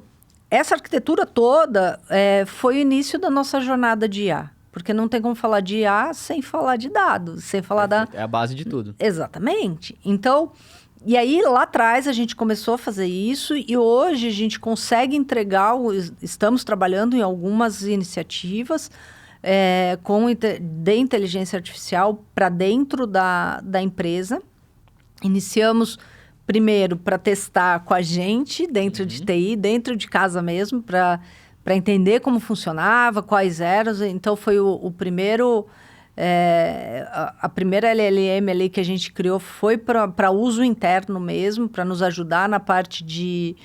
essa arquitetura toda foi o início da nossa jornada de IA, porque não tem como falar de IA sem falar de dados, sem falar É a base de tudo. Exatamente. Então, e aí, lá atrás, a gente começou a fazer isso e hoje a gente consegue entregar, estamos trabalhando em algumas iniciativas de inteligência artificial para dentro da empresa. Iniciamos primeiro para testar com a gente, dentro de TI, dentro de casa mesmo, para entender como funcionava, quais eram. Então, foi o primeiro... a primeira LLM ali que a gente criou foi para uso interno mesmo, para nos ajudar na parte de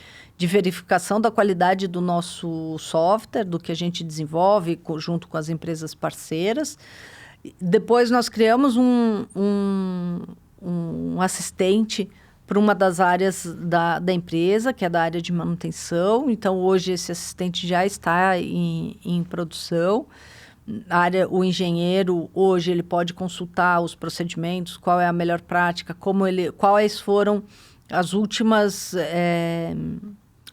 verificação da qualidade do nosso software, do que a gente desenvolve junto com as empresas parceiras. Depois nós criamos um assistente para uma das áreas da empresa, que é da área de manutenção. Então, hoje esse assistente já está em produção. O engenheiro, hoje, ele pode consultar os procedimentos, qual é a melhor prática, quais foram as últimas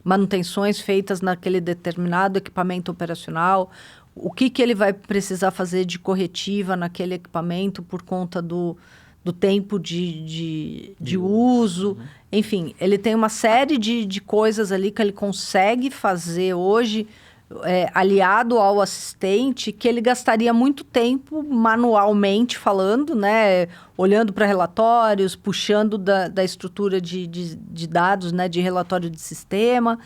manutenções feitas naquele determinado equipamento operacional, o que ele vai precisar fazer de corretiva naquele equipamento por conta do tempo de uso. Enfim, ele tem uma série de coisas ali que ele consegue fazer hoje, aliado ao assistente, que ele gastaria muito tempo manualmente falando, né? Olhando para relatórios, puxando da estrutura de dados, né? De relatório de sistema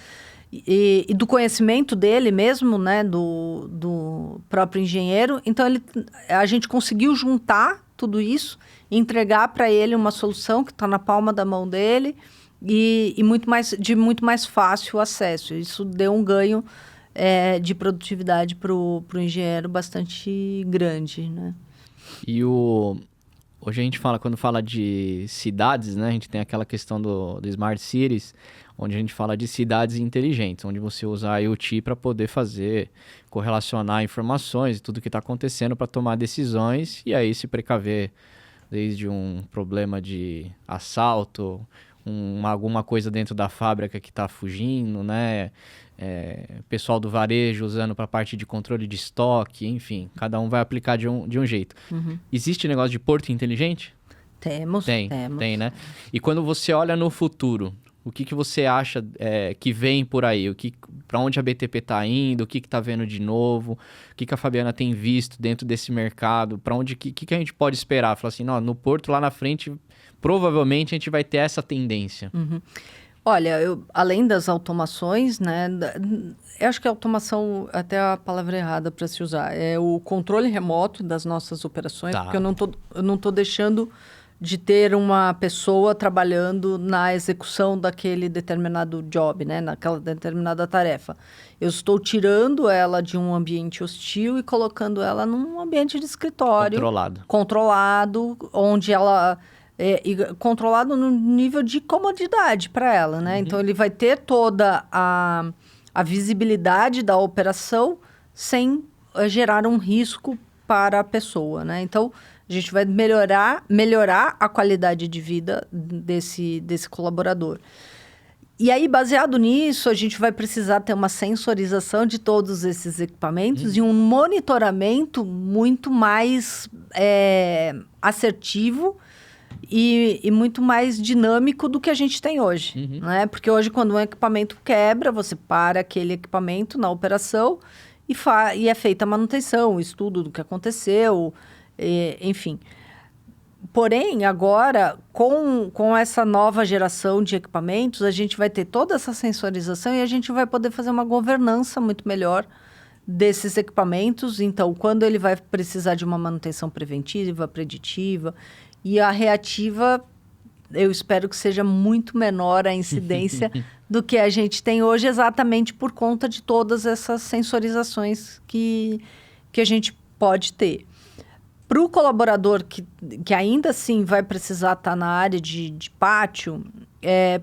e do conhecimento dele mesmo, né? Do próprio engenheiro. Então, a gente conseguiu juntar tudo isso e entregar para ele uma solução que está na palma da mão dele e de muito mais fácil acesso. Isso deu um ganho de produtividade para o engenheiro bastante grande, né? E hoje a gente quando fala de cidades, né? A gente tem aquela questão do Smart Cities, onde a gente fala de cidades inteligentes, onde você usa a IoT para poder correlacionar informações e tudo que está acontecendo para tomar decisões e aí se precaver desde um problema de assalto, alguma coisa dentro da fábrica que está fugindo, né? Pessoal do varejo usando para a parte de controle de estoque, enfim, cada um vai aplicar de um jeito. Existe negócio de porto inteligente? Temos. Tem, né? E quando você olha no futuro, o que você acha que vem por aí? Para onde a BTP está indo? O que está vendo de novo? O que a Fabiana tem visto dentro desse mercado? Para onde que a gente pode esperar? Falar assim, não, no porto lá na frente, provavelmente a gente vai ter essa tendência. Olha, além das automações, né? Eu acho que a automação, até a palavra errada para se usar, é o controle remoto das nossas operações, porque eu não tô deixando de ter uma pessoa trabalhando na execução daquele determinado job, né? Naquela determinada tarefa. Eu estou tirando ela de um ambiente hostil e colocando ela num ambiente de escritório. Controlado, onde ela... controlado no nível de comodidade para ela, né? Então, ele vai ter toda a visibilidade da operação sem gerar um risco para a pessoa, né? Então, A gente vai melhorar a qualidade de vida desse colaborador. E aí, baseado nisso, a gente vai precisar ter uma sensorização de todos esses equipamentos e um monitoramento muito mais assertivo e muito mais dinâmico do que a gente tem hoje. Né? Porque hoje, quando um equipamento quebra, você para aquele equipamento na operação e é feita a manutenção, o estudo do que aconteceu, enfim. Porém, agora, com essa nova geração de equipamentos, a gente vai ter toda essa sensorização e a gente vai poder fazer uma governança muito melhor desses equipamentos. Então, quando ele vai precisar de uma manutenção preventiva, preditiva e a reativa, eu espero que seja muito menor a incidência do que a gente tem hoje, exatamente por conta de todas essas sensorizações que a gente pode ter. Para o colaborador que ainda assim vai precisar estar na área de pátio,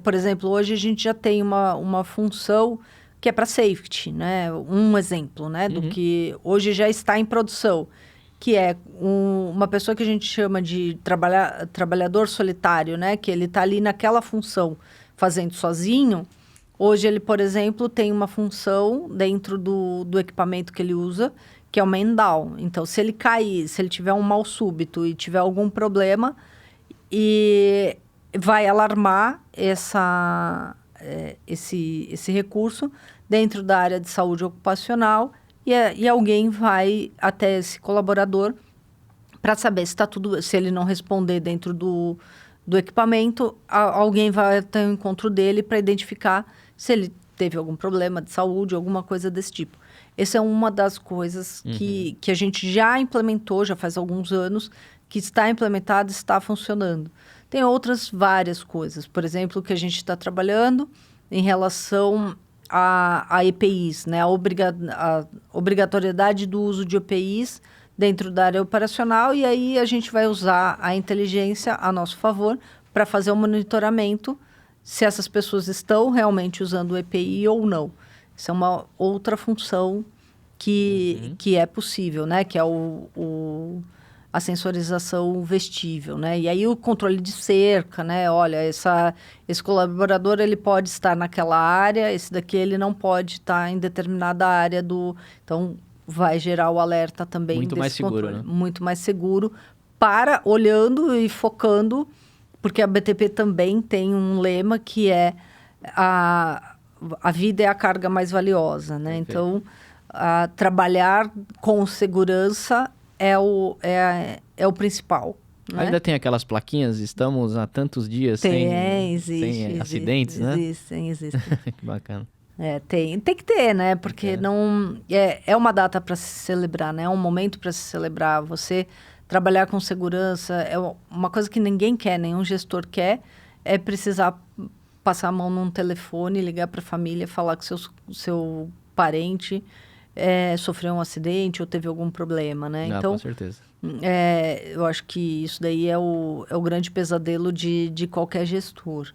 por exemplo, hoje a gente já tem uma função que é para safety, né? Um exemplo, né? Do que hoje já está em produção, que é uma pessoa que a gente chama de trabalhador solitário, né? Que ele está ali naquela função fazendo sozinho. Hoje ele, por exemplo, tem uma função dentro do equipamento que ele usa, que é o man down. Então, se ele cair, se ele tiver um mal súbito e tiver algum problema, e vai alarmar esse recurso dentro da área de saúde ocupacional e alguém vai até esse colaborador para saber se está tudo, se ele não responder dentro do equipamento, alguém vai até o encontro dele para identificar se ele teve algum problema de saúde, alguma coisa desse tipo. Essa é uma das coisas que a gente já implementou, já faz alguns anos, que está implementada, está funcionando. Tem outras várias coisas. Por exemplo, que a gente está trabalhando em relação a EPIs, né? A obrigatoriedade do uso de EPIs dentro da área operacional, e aí a gente vai usar a inteligência a nosso favor para fazer o monitoramento se essas pessoas estão realmente usando o EPI ou não. Isso é uma outra função que é possível, né? Que é a sensorização vestível, né? E aí o controle de cerca, né? Olha, esse colaborador, ele pode estar naquela área, esse daqui ele não pode estar em determinada área do... Então, vai gerar o alerta também muito desse mais seguro, controle. né? Muito mais seguro, olhando e focando, porque a BTP também tem um lema que é a vida é a carga mais valiosa, né? Perfeito. Então, trabalhar com segurança é o principal. Né? Ainda tem aquelas plaquinhas, estamos há tantos dias sem acidentes, né? Existem. Que bacana. Tem que ter, né? Porque não é uma data para se celebrar, né? É um momento para se celebrar. Você trabalhar com segurança é uma coisa que ninguém quer, nenhum gestor quer, é precisar passar a mão num telefone, ligar para a família, falar que seu parente sofreu um acidente ou teve algum problema, né? Não, então, com certeza. Eu acho que isso daí é o grande pesadelo de qualquer gestor.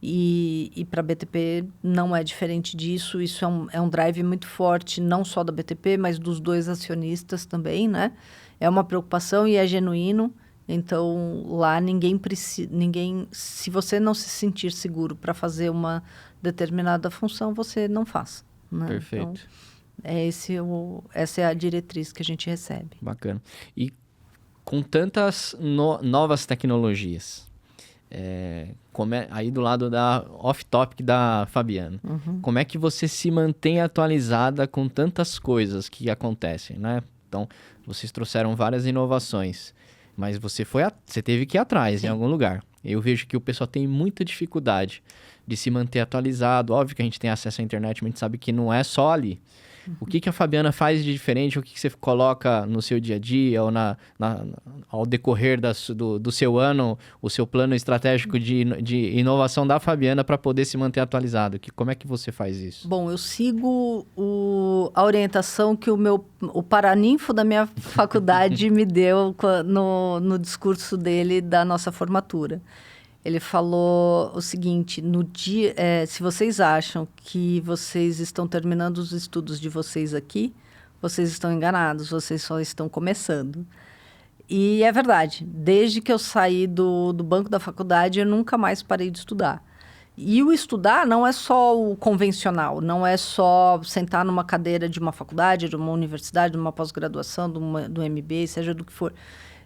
E para a BTP não é diferente disso. Isso é um drive muito forte, não só da BTP, mas dos dois acionistas também, né? É uma preocupação e é genuíno. Então, lá ninguém precisa... Se você não se sentir seguro para fazer uma determinada função, você não faz. Né? Perfeito. Então, essa é a diretriz que a gente recebe. Bacana. E com tantas novas tecnologias, aí do lado da off-topic da Fabiana, como é que você se mantém atualizada com tantas coisas que acontecem, né? Então, vocês trouxeram várias inovações, mas você teve que ir atrás em algum lugar. Eu vejo que o pessoal tem muita dificuldade de se manter atualizado. Óbvio que a gente tem acesso à internet, mas a gente sabe que não é só ali. O que a Fabiana faz de diferente? O que você coloca no seu dia a dia ou ao decorrer do seu ano, o seu plano estratégico de inovação da Fabiana para poder se manter atualizado? Como é que você faz isso? Bom, eu sigo a orientação que o paraninfo da minha faculdade me deu no discurso dele da nossa formatura. Ele falou o seguinte: se vocês acham que vocês estão terminando os estudos de vocês aqui, vocês estão enganados, vocês só estão começando. E é verdade, desde que eu saí do banco da faculdade, eu nunca mais parei de estudar. E o estudar não é só o convencional, não é só sentar numa cadeira de uma faculdade, de uma universidade, de uma pós-graduação, do MBA, seja do que for.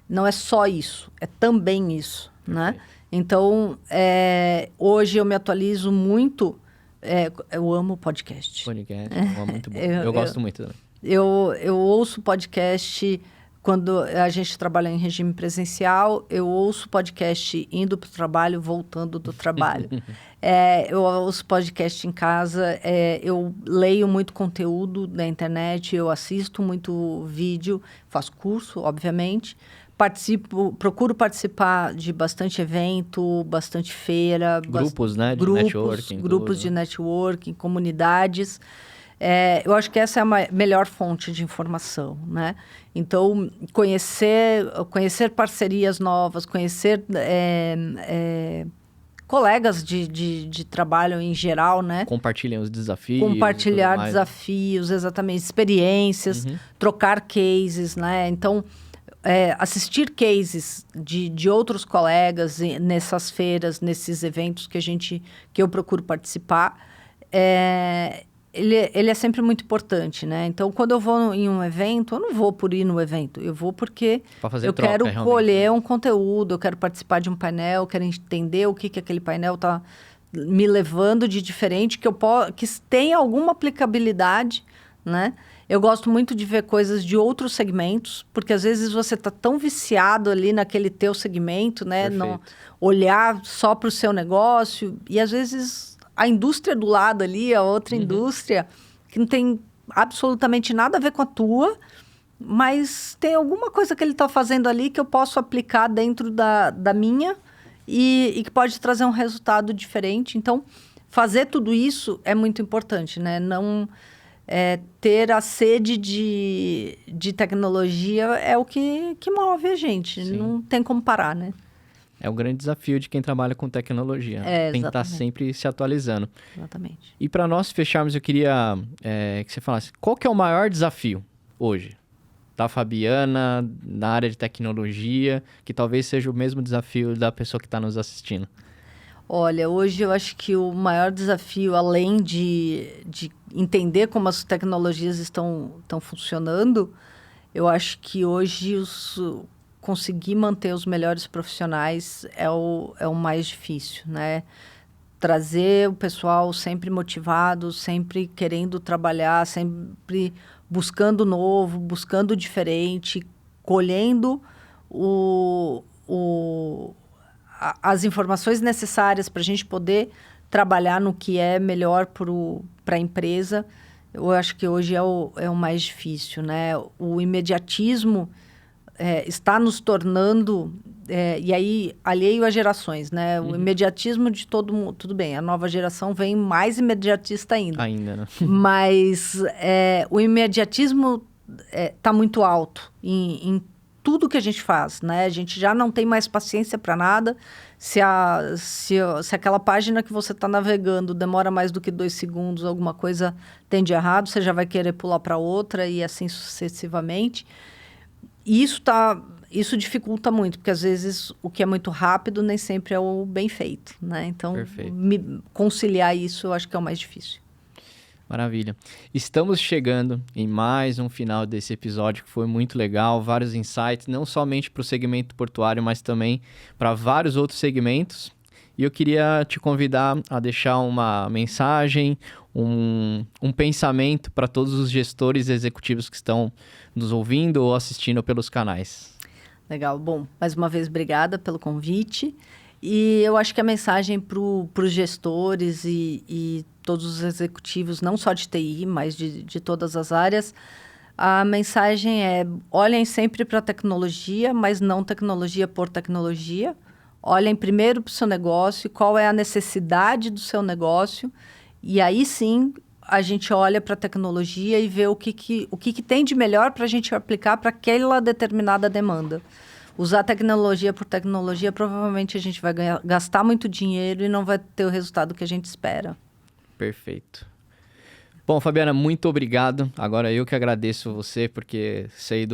Não é só isso, é também isso, né? Então, hoje eu me atualizo muito. Eu amo podcast. Podcast, é muito bom. Eu gosto muito também. Eu ouço podcast quando a gente trabalha em regime presencial, eu ouço podcast indo para o trabalho, voltando do trabalho. Eu ouço podcast em casa, eu leio muito conteúdo na internet, eu assisto muito vídeo, faço curso, obviamente. Procuro participar de bastante evento, bastante feira. Grupos, né? De networking. Grupos de networking, comunidades. Eu acho que essa é a melhor fonte de informação, né? Então, conhecer parcerias novas, conhecer colegas de trabalho em geral, né? Compartilham os desafios. Compartilhar desafios, exatamente, experiências, trocar cases, né? Então, assistir cases de outros colegas nessas feiras, nesses eventos que eu procuro participar, ele é sempre muito importante, né? Então, quando eu vou em um evento, eu não vou por ir no evento. Eu vou porque eu quero colher um conteúdo, eu quero participar de um painel, eu quero entender o que aquele painel está me levando de diferente, que tem alguma aplicabilidade, né? Eu gosto muito de ver coisas de outros segmentos, porque às vezes você está tão viciado ali naquele teu segmento, né? Não olhar só para o seu negócio. E às vezes a indústria do lado ali, a outra indústria, que não tem absolutamente nada a ver com a tua, mas tem alguma coisa que ele está fazendo ali que eu posso aplicar dentro da minha e que pode trazer um resultado diferente. Então, fazer tudo isso é muito importante, né? Não... ter a sede de tecnologia é o que move a gente. Sim. Não tem como parar, né? É o grande desafio de quem trabalha com tecnologia. Tem que estar sempre se atualizando. Exatamente. E para nós fecharmos, eu queria que você falasse, qual que é o maior desafio hoje da Fabiana, na área de tecnologia, que talvez seja o mesmo desafio da pessoa que está nos assistindo? Olha, hoje eu acho que o maior desafio, além de entender como as tecnologias estão funcionando, eu acho que hoje conseguir manter os melhores profissionais é o mais difícil, né? Trazer o pessoal sempre motivado, sempre querendo trabalhar, sempre buscando novo, buscando diferente, colhendo as informações necessárias para a gente poder trabalhar no que é melhor para a empresa. Eu acho que hoje é o mais difícil, né? O imediatismo está nos tornando... e aí, alheio a gerações, né? O imediatismo de todo mundo... Tudo bem, a nova geração vem mais imediatista ainda. Ainda, né? Mas o imediatismo está muito alto em tudo que a gente faz, né? A gente já não tem mais paciência para nada. Se aquela página que você está navegando demora mais do que 2 segundos, alguma coisa tem de errado, você já vai querer pular para outra e assim sucessivamente. E isso dificulta muito, porque às vezes o que é muito rápido nem sempre é o bem feito, né? Então, conciliar isso eu acho que é o mais difícil. Maravilha. Estamos chegando em mais um final desse episódio que foi muito legal, vários insights, não somente para o segmento portuário, mas também para vários outros segmentos. E eu queria te convidar a deixar uma mensagem, um pensamento para todos os gestores e executivos que estão nos ouvindo ou assistindo pelos canais. Legal. Bom, mais uma vez, obrigada pelo convite. E eu acho que a mensagem para os gestores e todos os executivos, não só de TI, mas de todas as áreas, a mensagem é: olhem sempre para a tecnologia, mas não tecnologia por tecnologia. Olhem primeiro para o seu negócio, qual é a necessidade do seu negócio, e aí sim a gente olha para a tecnologia e vê o que tem de melhor para a gente aplicar para aquela determinada demanda. Usar tecnologia por tecnologia, provavelmente a gente vai gastar muito dinheiro e não vai ter o resultado que a gente espera. Perfeito. Bom, Fabiana, muito obrigado. Agora eu que agradeço você, porque sei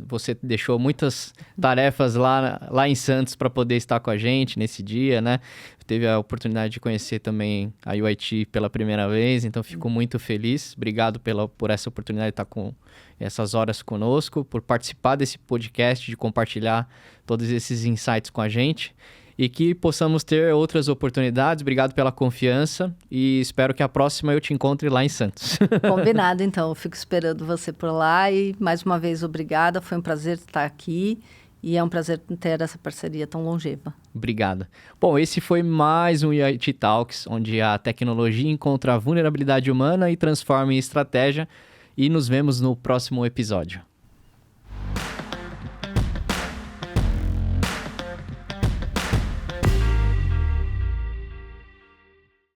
Você deixou muitas tarefas lá em Santos para poder estar com a gente nesse dia, né? Teve a oportunidade de conhecer também a UIT pela primeira vez, então fico muito feliz. Obrigado por essa oportunidade de estar com essas horas conosco, por participar desse podcast, de compartilhar todos esses insights com a gente. E que possamos ter outras oportunidades. Obrigado pela confiança e espero que a próxima eu te encontre lá em Santos. Combinado, então. Eu fico esperando você por lá e, mais uma vez, obrigada. Foi um prazer estar aqui e é um prazer ter essa parceria tão longeva. Obrigado. Bom, esse foi mais um UIT Talks, onde a tecnologia encontra a vulnerabilidade humana e transforma em estratégia. E nos vemos no próximo episódio.